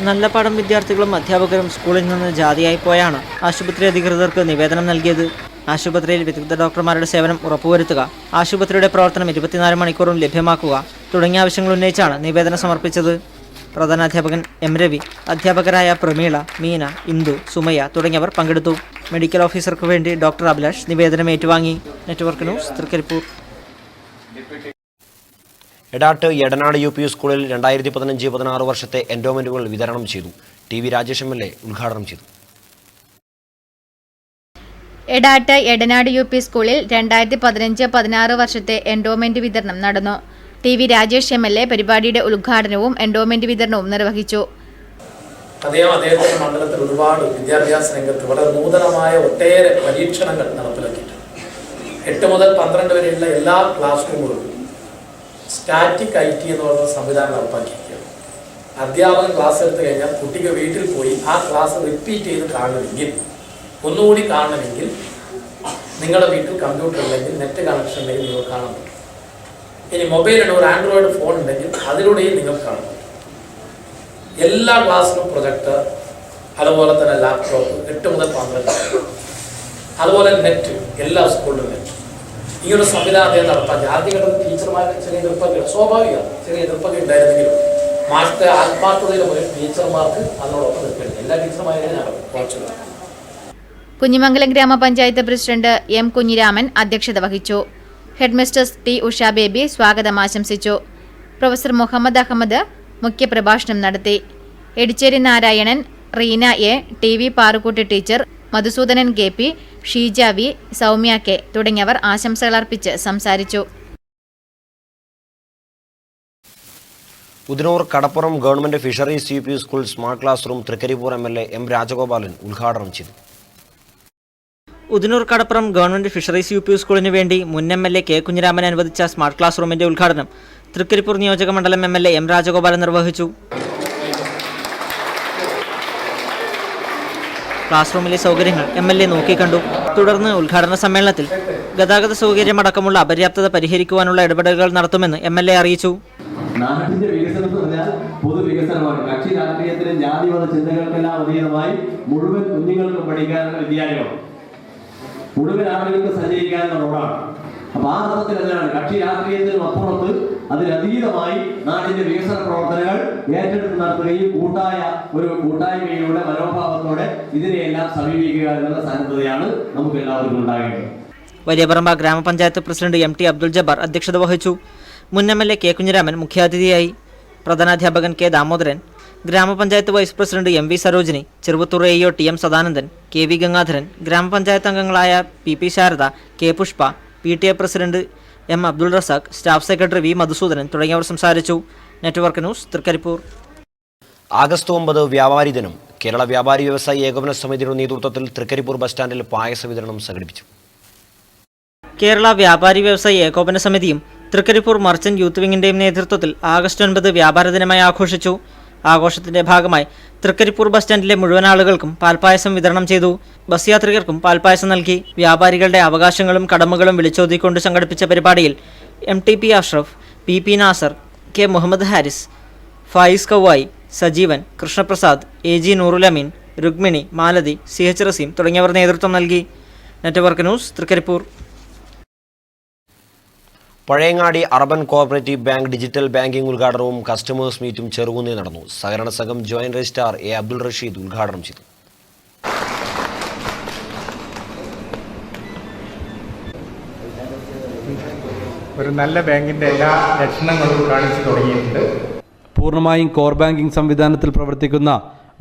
നല്ലപാടം വിദ്യാർത്ഥികളും അധ്യാപകരും സ്കൂളിൽ നിന്ന് ജാതിയായി പോയാണ് ആശുപത്രി അധികൃതർക്ക് നിവേദനം നൽകിയത്. ആശുപത്രിയിൽ വിദഗ്ധ ഡോക്ടർമാരുടെ സേവനം ഉറപ്പുവരുത്തുക, ആശുപത്രിയുടെ പ്രവർത്തനം 24 മണിക്കൂറും ലഭ്യമാക്കുക തുടങ്ങിയ ആവശ്യങ്ങൾ ഉന്നയിച്ചാണ് നിവേദനം സമർപ്പിച്ചത്. പ്രധാനാധ്യാപകൻ M രവി, അധ്യാപകരായ പ്രമീള, മീന, ഇന്ദു, സുമയ്യ തുടങ്ങിയവർ പങ്കെടുത്തു. മെഡിക്കൽ ഓഫീസർക്ക് വേണ്ടി ഡോക്ടർ അഭിലാഷ് നിവേദനം ഏറ്റുവാങ്ങി. Network news, Trikaripur. Edat Edanad UP സ്കൂളിൽ 2015-16 വർഷത്തെ എൻഡോമെന്റുകൾ വിതരണം ചെയ്തു. TV രാജേഷ് MLA ഉദ്ഘാടനം ചെയ്തു. എടാട്ട് എടനാട് UP സ്കൂളിൽ 2015-16 വർഷത്തെ എൻഡോമെന്റ് വിതരണം നടന്നു. ടി വി രാജേഷ് MLA പരിപാടിയുടെ ഉദ്ഘാടനവും എൻഡോമെന്റ് വിതരണവും നിർവഹിച്ചു. അദ്ദേഹത്തിന്റെ മണ്ഡലത്തിൽ ഒരുപാട് വിദ്യാഭ്യാസ രംഗത്ത് വളരെ നൂതനമായ ഒട്ടേറെ പരീക്ഷണങ്ങൾ നടപ്പിലാക്കിയിട്ടുണ്ട്. 8 മുതൽ 12 വരെയുള്ള എല്ലാ ക്ലാസ് റൂമുകളും സ്റ്റാറ്റിക് IT എന്ന് പറയുന്ന സംവിധാനം നടപ്പാക്കിയിരിക്കുകയാണ്. അധ്യാപകൻ ക്ലാസ് എടുത്തു കഴിഞ്ഞാൽ കുട്ടിക്ക് വീട്ടിൽ പോയി ആ ക്ലാസ് റിപ്പീറ്റ് ചെയ്ത് കാണണമെങ്കിൽ, ഒന്നുകൂടി കാണണമെങ്കിൽ നിങ്ങളുടെ വീട്ടിൽ കമ്പ്യൂട്ടർ ഉണ്ടെങ്കിൽ, നെറ്റ് കണക്ഷൻ ഉണ്ടെങ്കിൽ നിങ്ങൾക്ക് കാണാൻ പറ്റും. ഇനി മൊബൈലിന് ഒരു ആൻഡ്രോയിഡ് ഫോൺ ഉണ്ടെങ്കിൽ അതിലൂടെയും നിങ്ങൾക്ക് കാണാൻ പറ്റും. എല്ലാ ക്ലാസ്സിലും പ്രൊജക്ടർ, അതുപോലെ തന്നെ ലാപ്ടോപ്പ് 8 മുതൽ 12, അതുപോലെ നെറ്റ്, എല്ലാ സ്കൂളിലും നെറ്റ്. ഈ ഒരു സംവിധാനം അദ്ദേഹം നടപ്പാക്കി. ആദ്യഘട്ടത്തിൽ ടീച്ചർമാർക്ക് ചെറിയ എതിർപ്പൊക്കെ, സ്വാഭാവികമാണ്, ചെറിയ എതിർപ്പൊക്കെ ഉണ്ടായിരുന്നെങ്കിലും മാസത്തെ ആത്മാർത്ഥതയിൽ പോയി ടീച്ചർമാർക്ക് അതിനോടൊപ്പം നിൽക്കേണ്ടത്. എല്ലാ ടീച്ചർമാരെയും ഞാൻ കുറച്ചുള്ള. കുഞ്ഞിമംഗലം ഗ്രാമപഞ്ചായത്ത് പ്രസിഡന്റ് M. കുഞ്ഞിരാമൻ അധ്യക്ഷത വഹിച്ചു. Headmistress T. ഉഷ ബേബി സ്വാഗതം ആശംസിച്ചു. പ്രൊഫസർ മുഹമ്മദ് അഹമ്മദ് മുഖ്യപ്രഭാഷണം നടത്തി. Edicheri Narayanan, Reena A, TV Parukutty teacher, Madhusoodanan KP, Sheeja V, Soumya K തുടങ്ങിയവർ ആശംസകളർപ്പിച്ച് സംസാരിച്ചു. Udinur Kadappuram government fisheries UP school smart class room Trikaripur MLA M. Rajagopalan ഉദ്ഘാടനം ചെയ്തു. Udinur Kadappuram government fisheries UP സ്കൂളിന് വേണ്ടി മുൻ MLA K. കുഞ്ഞിരാമൻ അനുവദിച്ച സ്മാർട്ട് ക്ലാസ് റൂമിന്റെ ഉദ്ഘാടനം തൃക്കരിപ്പൂർ നിയോജക മണ്ഡലം MLA M. രാജഗോപാലൻ നിർവഹിച്ചു. ക്ലാസ് റൂമിലെ സൗകര്യങ്ങൾ MLA നോക്കിക്കണ്ടു. തുടർന്ന് ഉദ്ഘാടന സമ്മേളനത്തിൽ ഗതാഗത സൗകര്യമടക്കമുള്ള അപര്യാപ്തത പരിഹരിക്കുവാനുള്ള ഇടപെടലുകൾ നടത്തുമെന്ന് MLA അറിയിച്ചു. നാടിന്റെ വികസനം എന്ന് പറഞ്ഞാൽ പൊതുവികസനമാണ്. കക്ഷി രാഷ്ട്രീയത്തിലും ജാതിമത ചിന്തകൾക്കെല്ലാം അതീതമായി മുഴുവൻ കുഞ്ഞുങ്ങൾക്കും പഠിക്കാനുള്ള വിദ്യാലയമാണ്, മുഴുവൻ ആളുകൾക്ക് സഞ്ചരിക്കാനുള്ള റോഡാണ്. അപ്പൊ ആ അർത്ഥത്തിൽ എന്താണ് കക്ഷി രാഷ്ട്രീയത്തിനും അപ്പുറത്ത് അതിലതീതമായി നാടിന്റെ വികസന പ്രവർത്തനങ്ങൾ ഏറ്റെടുത്ത് നടത്തുകയും ഒരു കൂട്ടായ്മയുടെ മനോഭാവത്തോടെ ഇതിനെയെല്ലാം സമീപിക്കുക എന്നുള്ള സാധ്യതയാണ് നമുക്ക് എല്ലാവർക്കും ഉണ്ടാകേണ്ടത്. വലിയപറമ്പ ഗ്രാമപഞ്ചായത്ത് പ്രസിഡന്റ് MT അബ്ദുൽ ജബ്ബാർ അധ്യക്ഷത വഹിച്ചു. മുൻ MLA K. കുഞ്ഞിരാമൻ മുഖ്യാതിഥിയായി. പ്രധാനാധ്യാപകൻ K. ദാമോദരൻ, ഗ്രാമപഞ്ചായത്ത് vice president MV Sarojini, Cheruvathur AO TM Sadanandan, KV Gangadharan, ഗ്രാമപഞ്ചായത്ത് അംഗങ്ങളായ PP Sharada, K. Pushpa, PTA president M. Abdul Razak, staff secretary V. Madhusoodanan തുടങ്ങിയവർ സംസാരിച്ചു. Network news Trikaripur. ആഗസ്റ്റ് 9 വ്യാപാരി ദിനം. കേരള വ്യാപാരി വ്യവസായി ഏകോപന സമിതിയുടെ നേതൃത്വത്തിൽ തൃക്കരിപ്പൂർ ബസ് സ്റ്റാൻഡിൽ പായസ വിതരണം സംഘടിപ്പിച്ചു. കേരള വ്യാപാരി വ്യവസായി ഏകോപന സമിതിയും തൃക്കരിപ്പൂർ മർച്ചന്റ് യൂത്ത് വിങ്ങിന്റെയും നേതൃത്വത്തിൽ ആഗസ്റ്റ് 9 വ്യാപാര ദിനമായി ആഘോഷിച്ചു. ആഘോഷത്തിന്റെ ഭാഗമായി തൃക്കരിപ്പൂർ ബസ് സ്റ്റാൻഡിലെ മുഴുവൻ ആളുകൾക്കും പാൽപ്പായസം വിതരണം ചെയ്തു. ബസ് യാത്രികർക്കും പാൽപ്പായസം നൽകി. വ്യാപാരികളുടെ അവകാശങ്ങളും കടമകളും വിളിച്ചോതിക്കൊണ്ട് സംഘടിപ്പിച്ച പരിപാടിയിൽ MTP Ashraf, PP Nasar, K. Muhammad Haris, Fayis Kavayi, Sajeevan, Krishnaprasad, AG Noorulameen, Rukmini, Malathi, CH Raseem തുടങ്ങിയവർ നേതൃത്വം നൽകി. Network news Thrikaripur. Pazhayangadi urban cooperative bank digital banking ഉദ്ഘാടനവും കസ്റ്റമേഴ്സ് മീറ്റും ചെറുകുന്നിൽ നടന്നു. സഹകരണ സംഘം joint registrar A. Abdul Rasheed ഉദ്ഘാടനം ചെയ്തു. ഒരു നല്ല ബാങ്കിന്റെ എല്ലാ ലക്ഷണങ്ങളും കാണിച്ചു തുടങ്ങിയിട്ടുണ്ട്. പൂർണ്ണമായും കോർ ബാങ്കിംഗ് സംവിധാനത്തിൽ പ്രവർത്തിക്കുന്ന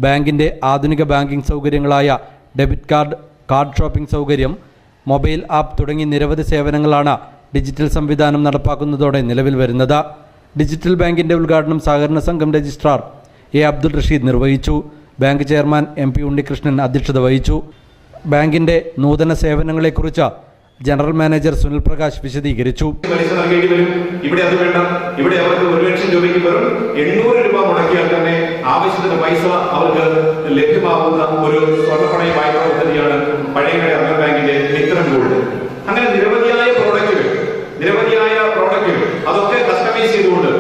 ബാങ്കിന്റെ ആധുനിക ബാങ്കിംഗ് സൗകര്യങ്ങളായ ഡെബിറ്റ് കാർഡ്, കാർഡ് ഷോപ്പിംഗ് സൗകര്യം, മൊബൈൽ ആപ്പ് തുടങ്ങി നിരവധി സേവനങ്ങളാണ് ഡിജിറ്റൽ സംവിധാനം നടപ്പാക്കുന്നതോടെ നിലവിൽ വരുന്നത്. ഡിജിറ്റൽ ബാങ്കിന്റെ ഉദ്ഘാടനം സഹകരണ സംഘം രജിസ്ട്രാർ A. അബ്ദുൾ റഷീദ് നിർവഹിച്ചു. ബാങ്ക് ചെയർമാൻ MP ഉണ്ണികൃഷ്ണൻ അധ്യക്ഷത വഹിച്ചു. ബാങ്കിന്റെ നൂതന സേവനങ്ങളെക്കുറിച്ച് ജനറൽ മാനേജർ സുനിൽ പ്രകാശ് വിശദീകരിച്ചു. ഇവിടെ അത് വേണ്ട, ഇവിടെ അവർക്ക് 1 ലക്ഷം രൂപയ്ക്ക് വെറും 800 രൂപ മുടക്കിയാൽ തന്നെ ആവശ്യത്തിന് പൈസ അവർക്ക് ലഭ്യമാകുന്ന ഒരു സ്വർണ്ണപ്പണയ വായ്പ പദ്ധതിയാണ് പഴയങ്ങാടി അർബൻ ബാങ്കിന്റെ മിത്രം ഗോൾഡ്. അങ്ങനെ നിരവധിയായ പ്രോഡക്റ്റുകൾ അതൊക്കെ കസ്റ്റമൈസ് ചെയ്തുകൊണ്ട്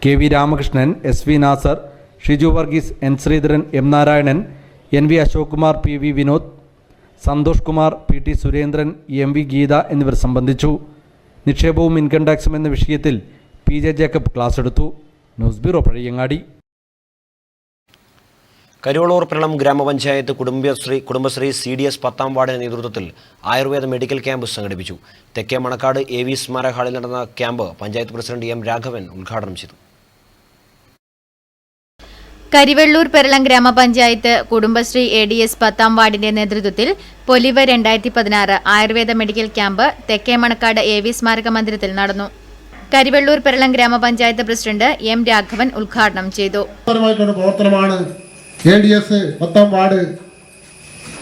KV Ramakrishnan, SV Nasar, Shiju Varghese, N. Sreedharan, M. Narayanan, NV Ashok Kumar, PV Vinod, Santhosh Kumar, PT Surendran, MV Geetha എന്നിവർ സംബന്ധിച്ചു. നിക്ഷേപവും ഇൻകം ടാക്സും എന്ന വിഷയത്തിൽ PJ ജേക്കബ് ക്ലാസ് എടുത്തു. News bureau Pazhayangadi. കരുവളൂർ പിറളം ഗ്രാമപഞ്ചായത്ത് കുടുംബശ്രീ CDS 10ാം വാർഡിന്റെ നേതൃത്വത്തിൽ ആയുർവേദ മെഡിക്കൽ ക്യാമ്പ് സംഘടിപ്പിച്ചു. തെക്കേ മണക്കാട് AV സ്മാരക ഹാളിൽ നടന്ന camp panchayat president M. Raghavan ഉദ്ഘാടനം ചെയ്തു. കരിവെള്ളൂർ പെരളം ഗ്രാമപഞ്ചായത്ത് കുടുംബശ്രീ ADS 10ാം വാർഡിന്റെ നേതൃത്വത്തിൽ പൊലിവ് 2016 ആയുർവേദ മെഡിക്കൽ ക്യാമ്പ് തെക്കേ മണക്കാട് AV സ്മാരക മന്ദിരത്തിൽ നടന്നു. കരിവെള്ളൂർ പെരളം ഗ്രാമപഞ്ചായത്ത് പ്രസിഡന്റ് എം രാഘവൻ ഉദ്ഘാടനം ചെയ്തു. പ്രവർത്തനമാണ് ADS 10ാം വാർഡ്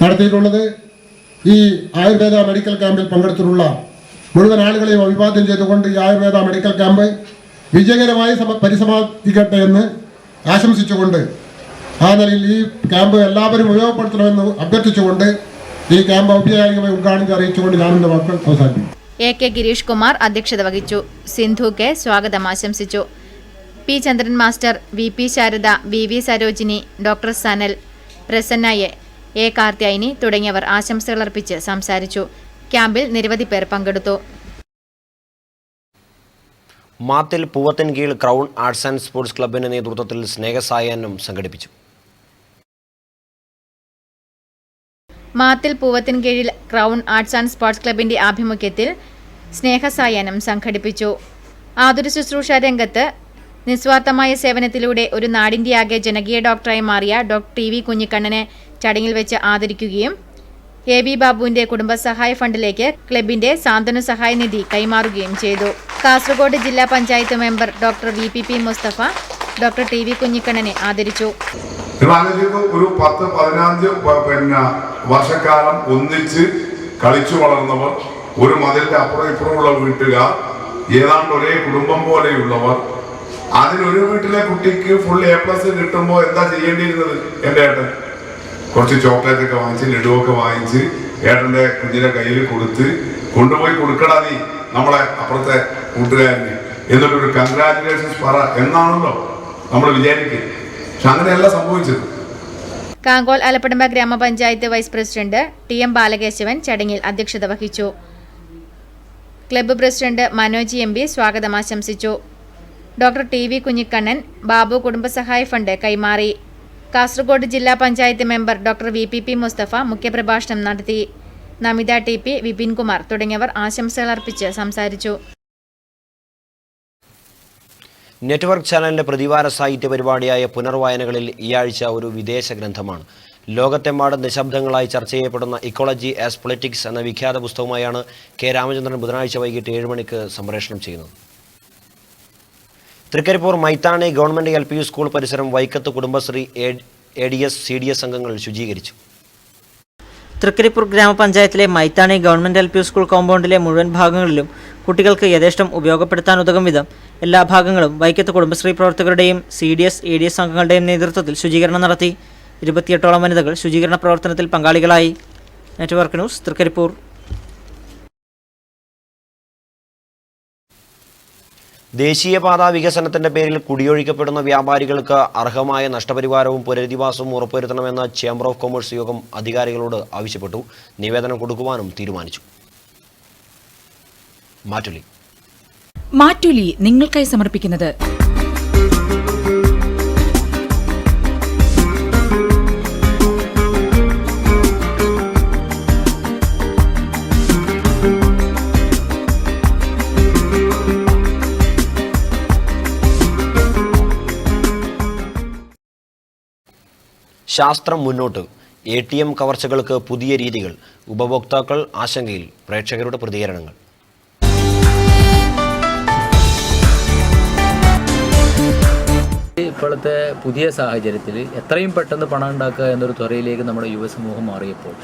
നടത്തിയിട്ടുള്ളത്. ഈ ആയുർവേദ മെഡിക്കൽ ക്യാമ്പിൽ പങ്കെടുത്തിട്ടുള്ള മുഴുവൻ ആളുകളെയും അഭിവാദ്യം ചെയ്തുകൊണ്ട് ഈ ആയുർവേദ മെഡിക്കൽ ക്യാമ്പ് വിജയകരമായി പരിസമാപിക്കട്ടെ എന്ന് ആശംസിച്ചുകൊണ്ട് ആ നിലയിൽ ഈ ക്യാമ്പ് എല്ലാവരും ഉപയോഗപ്പെടുത്തണമെന്ന് അഭ്യർത്ഥിച്ചുകൊണ്ട് ഈ ക്യാമ്പ് ഔപചാരികമായി ഉദ്ഘാടനം അറിയിച്ചുകൊണ്ട് ഞാനെന്റെ വാക്കുകൾ അവസാനിപ്പിക്കും. AK ഗിരീഷ് കുമാർ അധ്യക്ഷത വഹിച്ചു. സിന്ധു കെ സ്വാഗതം ആശംസിച്ചു. P Chandran master, VP Sharada, VV Sarojini, doctor Sanal, Prasanna A Karthyayani തുടങ്ങിയവർ ആശംസകളർപ്പിച്ച് സംസാരിച്ചു. ക്യാമ്പിൽ നിരവധി പേർ പങ്കെടുത്തു. Mathil Poovathinkeezh crown arts and sports ക്ലബിന്റെ നേതൃത്വത്തിൽ സ്നേഹസായാഹ്നം സംഘടിപ്പിച്ചു. മാത്തിൽ പൂവത്തിൻകീഴിൽ ക്രൗൺ ആർട്സ് ആൻഡ് സ്പോർട്സ് ക്ലബിന്റെ ആഭിമുഖ്യത്തിൽ സ്നേഹസായാഹ്നം സംഘടിപ്പിച്ചു. ആതുര ശുശ്രൂഷ രംഗത്ത് നിസ്വാർത്ഥമായ സേവനത്തിലൂടെ ഒരു നാടിന്റെയാകെ ജനകീയ ഡോക്ടറായി മാറിയ ഡോക്ടർ TV കുഞ്ഞിക്കണ്ണനെ ചടങ്ങിൽ വെച്ച് ആദരിക്കുകയും AB ബാബുവിന്റെ കുടുംബസഹായ ഫണ്ടിലേക്ക് ക്ലബിന്റെ സാന്ത്വന സഹായ നിധി കൈമാറുകയും ചെയ്തു. കാസർഗോഡ് ജില്ലാ panchayat member doctor VPP Musthafa doctor TV കുഞ്ഞിക്കണ്ണനെ ആദരിച്ചു. ഒരു 10-15 വർഷക്കാലം ഒന്നിച്ച് കളിച്ചു വളർന്നവർ, ഒരു മതിലിന്റെ അപ്പുറം ഇപ്പുറമുള്ള വീട്ടുകാർ, ഏതാണ്ട് ഒരേ കുടുംബം പോലെയുള്ളവർ, അതിനൊരു വീട്ടിലെ കുട്ടിക്ക് ഫുൾ A+ കിട്ടുമ്പോൾ എന്താ ചെയ്യേണ്ടിയിരുന്നത്? എൻ്റെ ഏട്ടൻ കുറച്ച് ചോക്ലേറ്റ് ഒക്കെ വാങ്ങിച്ച് ലഡുവൊക്കെ വാങ്ങിച്ച് ഏട്ടൻ്റെ കുഞ്ഞിന്റെ കയ്യിൽ കൊടുത്ത് കൊണ്ടുപോയി കൊടുക്കടാ നീ നമ്മളെ അപ്പുറത്തെ കൂട്ടുകാരന്, എന്നിട്ടൊരു കൺഗ്രാറ്റുലേഷൻസ് പറ എന്നാണല്ലോ നമ്മൾ വിചാരിക്കുക. പക്ഷെ അങ്ങനെയല്ല സംഭവിച്ചത്. കാങ്കോൾ അലപ്പടമ്പ ഗ്രാമപഞ്ചായത്ത് വൈസ് പ്രസിഡന്റ് TM ബാലകേശവൻ ചടങ്ങിൽ അധ്യക്ഷത വഹിച്ചു. ക്ലബ്ബ് പ്രസിഡന്റ് മനോജ് MB സ്വാഗതം ആശംസിച്ചു. ഡോക്ടർ TV കുഞ്ഞിക്കണ്ണൻ ബാബു കുടുംബസഹായ ഫണ്ട് കൈമാറി. കാസർഗോഡ് ജില്ലാ panchayat member doctor VPP Musthafa മുഖ്യപ്രഭാഷണം നടത്തി. നമിത TP, വിപിൻ കുമാർ തുടങ്ങിയവർ ആശംസകൾ അർപ്പിച്ച് സംസാരിച്ചു. നെറ്റ്വർക്ക് ചാനലിന്റെ പ്രതിവാര സാഹിത്യ പരിപാടിയായ പുനർവായനകളിൽ ഈ ആഴ്ച ഒരു വിദേശ ഗ്രന്ഥമാണ്. ലോകത്തെമ്പാടും നിശബ്ദങ്ങളായി ചർച്ച ചെയ്യപ്പെടുന്ന ഇക്കോളജി ആസ് പൊളിറ്റിക്സ് എന്ന വിഖ്യാത പുസ്തകമായാണ് K രാമചന്ദ്രൻ ബുധനാഴ്ച വൈകിട്ട് 7 മണിക്ക് സംപ്രേഷണം ചെയ്യുന്നത്. Trikaripur Maithani government LP school പരിസരം വൈക്കത്ത് കുടുംബശ്രീ ADS CDS അംഗങ്ങൾ ശുചീകരിച്ചു. തൃക്കരിപ്പൂർ ഗ്രാമപഞ്ചായത്തിലെ മൈത്താണി ഗവൺമെന്റ് LP സ്കൂൾ കോമ്പൗണ്ടിലെ മുഴുവൻ ഭാഗങ്ങളിലും കുട്ടികൾക്ക് യഥേഷ്ടം ഉപയോഗപ്പെടുത്താൻ ഉതകും വിധം എല്ലാ ഭാഗങ്ങളും വൈക്കത്ത് കുടുംബശ്രീ പ്രവർത്തകരുടെയും CDS ADS അംഗങ്ങളുടെയും നേതൃത്വത്തിൽ ശുചീകരണം നടത്തി. 28ഓളം വനിതകൾ ശുചീകരണ പ്രവർത്തനത്തിൽ പങ്കാളികളായി. Network news, Trikaripur. ദേശീയപാതാ വികസനത്തിന്റെ പേരിൽ കുടിയൊഴിക്കപ്പെടുന്ന വ്യാപാരികൾക്ക് അർഹമായ നഷ്ടപരിഹാരവും പുനരധിവാസവും ഉറപ്പുവരുത്തണമെന്ന് ചേംബർ ഓഫ് കൊമേഴ്സ് യോഗം അധികാരികളോട് ആവശ്യപ്പെട്ടു. നിവേദനം കൊടുക്കുവാനും തീരുമാനിച്ചു. മാറ്റുലി നിങ്ങൾക്കായി സമർപ്പിക്കുന്നത് ശാസ്ത്രം മുന്നോട്ട്. ATM കവർച്ചകൾക്ക് പുതിയ രീതികൾ. ഉപഭോക്താക്കൾ ആശങ്കയിൽ. പ്രേക്ഷകരുടെ പ്രതികരണങ്ങൾ. ഇപ്പോഴത്തെ പുതിയ സാഹചര്യത്തിൽ എത്രയും പെട്ടെന്ന് പണം ഉണ്ടാക്കുക എന്നൊരു ത്വരയിലേക്ക് നമ്മുടെ യുവസമൂഹം മാറിയപ്പോൾ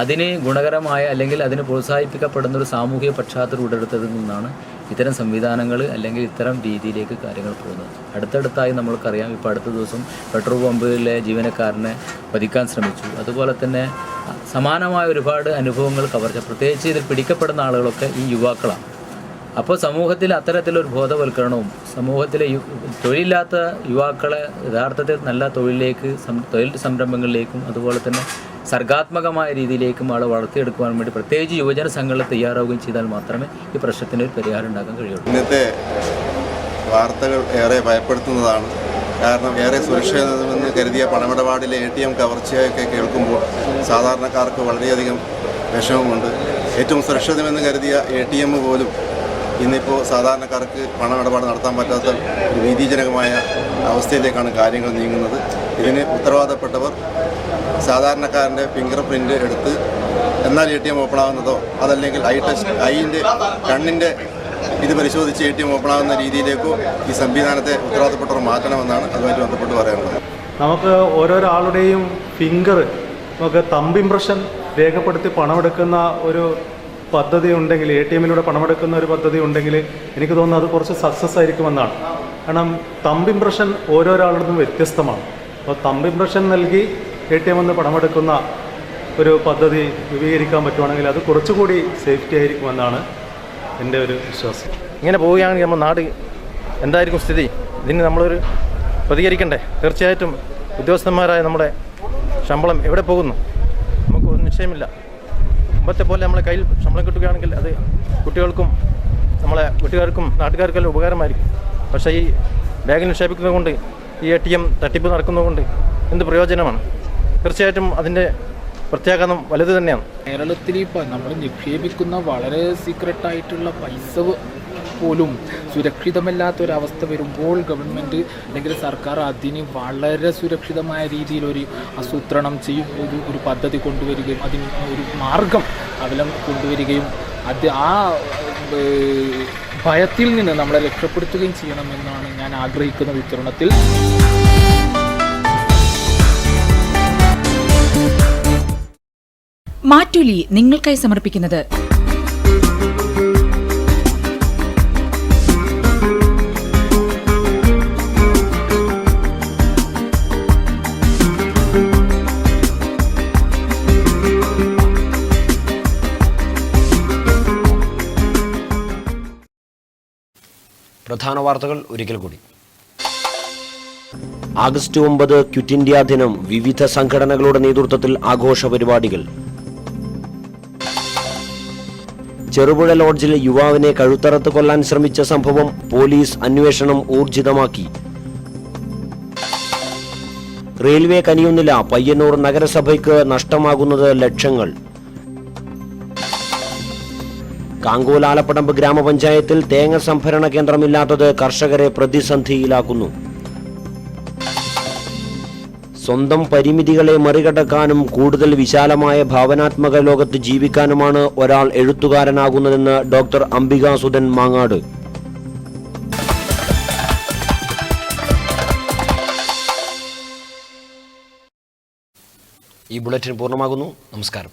അതിന് ഗുണകരമായ അല്ലെങ്കിൽ അതിന് പ്രോത്സാഹിപ്പിക്കപ്പെടുന്നൊരു സാമൂഹിക പശ്ചാത്തലം ഉടലെടുത്തതിൽ നിന്നാണ് ഇത്തരം സംവിധാനങ്ങൾ അല്ലെങ്കിൽ ഇത്തരം രീതിയിലേക്ക് കാര്യങ്ങൾ പോകുന്നത്. അടുത്തടുത്തായി നമ്മൾക്കറിയാം, ഇപ്പോൾ അടുത്ത ദിവസം പെട്രോൾ പമ്പിലെ ജീവനക്കാരനെ വധിക്കാൻ ശ്രമിച്ചു. അതുപോലെ തന്നെ സമാനമായ ഒരുപാട് അനുഭവങ്ങൾ കവർച്ച, പ്രത്യേകിച്ച് ഇതിൽ പിടിക്കപ്പെടുന്ന ആളുകളൊക്കെ ഈ യുവാക്കളാണ്. അപ്പോൾ സമൂഹത്തിൽ അത്തരത്തിലൊരു ബോധവൽക്കരണവും സമൂഹത്തിലെ തൊഴിലില്ലാത്ത യുവാക്കളെ യഥാർത്ഥത്തിൽ നല്ല തൊഴിലിലേക്ക്, തൊഴിൽ സംരംഭങ്ങളിലേക്കും അതുപോലെ തന്നെ സർഗാത്മകമായ രീതിയിലേക്കും ആളെ വളർത്തിയെടുക്കുവാൻ വേണ്ടി പ്രത്യേകിച്ച് യുവജന സംഘങ്ങൾ തയ്യാറാവുകയും ചെയ്താൽ മാത്രമേ ഈ പ്രശ്നത്തിന് ഒരു പരിഹാരം ഉണ്ടാക്കാൻ കഴിയുള്ളൂ. ഇന്നത്തെ വാർത്തകൾ ഏറെ ഭയപ്പെടുത്തുന്നതാണ്. കാരണം ഏറെ സുരക്ഷിതമെന്ന് കരുതിയ പണമിടപാടിലെ ATM കവർച്ചയൊക്കെ കേൾക്കുമ്പോൾ സാധാരണക്കാർക്ക് വളരെയധികം വിഷമമുണ്ട്. ഏറ്റവും സുരക്ഷിതമെന്ന് കരുതിയ ATM പോലും ഇന്നിപ്പോൾ സാധാരണക്കാർക്ക് പണമിടപാട് നടത്താൻ പറ്റാത്ത ഒരു ഭീതിജനകമായ അവസ്ഥയിലേക്കാണ് കാര്യങ്ങൾ നീങ്ങുന്നത്. ഇതിന് ഉത്തരവാദപ്പെട്ടവർ സാധാരണക്കാരൻ്റെ ഫിംഗർ പ്രിൻ്റ് എടുത്ത് എന്നാൽ ATM ഓപ്പൺ ആകുന്നതോ അതല്ലെങ്കിൽ ഐ ടെസ്റ്റ് കണ്ണിൻ്റെ ഇത് പരിശോധിച്ച് ATM ഓപ്പണാകുന്ന രീതിയിലേക്കോ ഈ സംവിധാനത്തെ ഉത്തരവാദിത്തപ്പെട്ടവർ മാറ്റണമെന്നാണ് അതുമായിട്ട് ബന്ധപ്പെട്ട് പറയാനുള്ളത്. നമുക്ക് ഓരോരോ ആളുടെയും ഫിംഗർ നമുക്ക് തമ്പ് ഇംപ്രഷൻ രേഖപ്പെടുത്തി പണമെടുക്കുന്ന ഒരു പദ്ധതി ഉണ്ടെങ്കിൽ, ATMിലൂടെ പണമെടുക്കുന്ന ഒരു പദ്ധതി ഉണ്ടെങ്കിൽ എനിക്ക് തോന്നുന്നു അത് കുറച്ച് സക്സസ് ആയിരിക്കുമെന്നാണ്. കാരണം തമ്പ് ഇംപ്രഷൻ ഓരോരാളുടെയും വ്യത്യസ്തമാണ്. അപ്പോൾ തമ്പ് ഇംപ്രഷൻ നൽകി ATM നിന്ന് പണമെടുക്കുന്ന ഒരു പദ്ധതി രൂപീകരിക്കാൻ പറ്റുവാണെങ്കിൽ അത് കുറച്ചുകൂടി സേഫ്റ്റി ആയിരിക്കുമെന്നാണ് എൻ്റെ ഒരു വിശ്വാസം. ഇങ്ങനെ പോവുകയാണെങ്കിൽ നമ്മുടെ നാട് എന്തായിരിക്കും സ്ഥിതി? ഇതിന് നമ്മളൊരു പ്രതികരിക്കണ്ടേ? തീർച്ചയായിട്ടും ഉദ്യോഗസ്ഥന്മാരായ നമ്മുടെ ശമ്പളം എവിടെ പോകുന്നു? നമുക്ക് ഒരു നിശ്ചയമില്ല. മുമ്പത്തെ പോലെ നമ്മളെ കയ്യിൽ ശമ്പളം കിട്ടുകയാണെങ്കിൽ അത് കുട്ടികൾക്കും നമ്മളെ വീട്ടുകാർക്കും നാട്ടുകാർക്കെല്ലാം ഉപകാരമായിരിക്കും. പക്ഷേ ഈ ബാഗിൽ നിക്ഷേപിക്കുന്നത് കൊണ്ട്, ഈ ATM തട്ടിപ്പ് നടക്കുന്നതുകൊണ്ട് എന്ത് പ്രയോജനമാണ്? തീർച്ചയായിട്ടും അതിൻ്റെ പ്രത്യാഘാതം വലുത് തന്നെയാണ്. കേരളത്തിൽ ഇപ്പോൾ നമ്മൾ നിക്ഷേപിക്കുന്ന വളരെ സീക്രട്ടായിട്ടുള്ള പൈസ പോലും സുരക്ഷിതമല്ലാത്തൊരവസ്ഥ വരുമ്പോൾ ഗവൺമെൻറ് അല്ലെങ്കിൽ സർക്കാർ അതിന് വളരെ സുരക്ഷിതമായ രീതിയിലൊരു ആസൂത്രണം ചെയ്യും, ഒരു പദ്ധതി കൊണ്ടുവരികയും അതിന് ഒരു മാർഗം അവലം കൊണ്ടുവരികയും അത് ആ ഭയത്തിൽ നിന്ന് നമ്മളെ രക്ഷപ്പെടുത്തുകയും ചെയ്യണമെന്നാണ് ഞാൻ ആഗ്രഹിക്കുന്ന ഈ തരുണത്തിൽ. മാറ്റൊലി നിങ്ങൾക്കായി സമർപ്പിക്കുന്നത് പ്രധാന വാർത്തകൾ ഒരിക്കൽ കൂടി. ആഗസ്റ്റ് 9 ക്വിറ്റ് ഇന്ത്യ ദിനം. വിവിധ സംഘടനകളുടെ നേതൃത്വത്തിൽ ആഘോഷ പരിപാടികൾ. ചെറുപുഴ ലോഡ്ജിൽ യുവാവിനെ കഴുത്തറത്ത് കൊല്ലാൻ ശ്രമിച്ച സംഭവം പോലീസ് അന്വേഷണം ഊർജിതമാക്കി. റെയിൽവേ കനിയുന്നില്ല. പയ്യന്നൂർ നഗരസഭയ്ക്ക് നഷ്ടമാകുന്നത് ലക്ഷങ്ങൾ. കാങ്കോൽ ആലപ്പടമ്പ് ഗ്രാമപഞ്ചായത്തിൽ തേങ്ങ സംഭരണ കേന്ദ്രമില്ലാത്തത് കർഷകരെ പ്രതിസന്ധിയിലാക്കുന്നു. സ്വന്തം പരിമിതികളെ മറികടക്കാനും കൂടുതൽ വിശാലമായ ഭാവനാത്മക ലോകത്ത് ജീവിക്കാനുമാണ് ഒരാൾ എഴുത്തുകാരനാകുന്നതെന്ന് ഡോക്ടർ അംബികാസുധൻ മാങ്ങാട്. ഈ ബുള്ളറ്റിൻ പൂർണ്ണമാകുന്നു. നമസ്കാരം.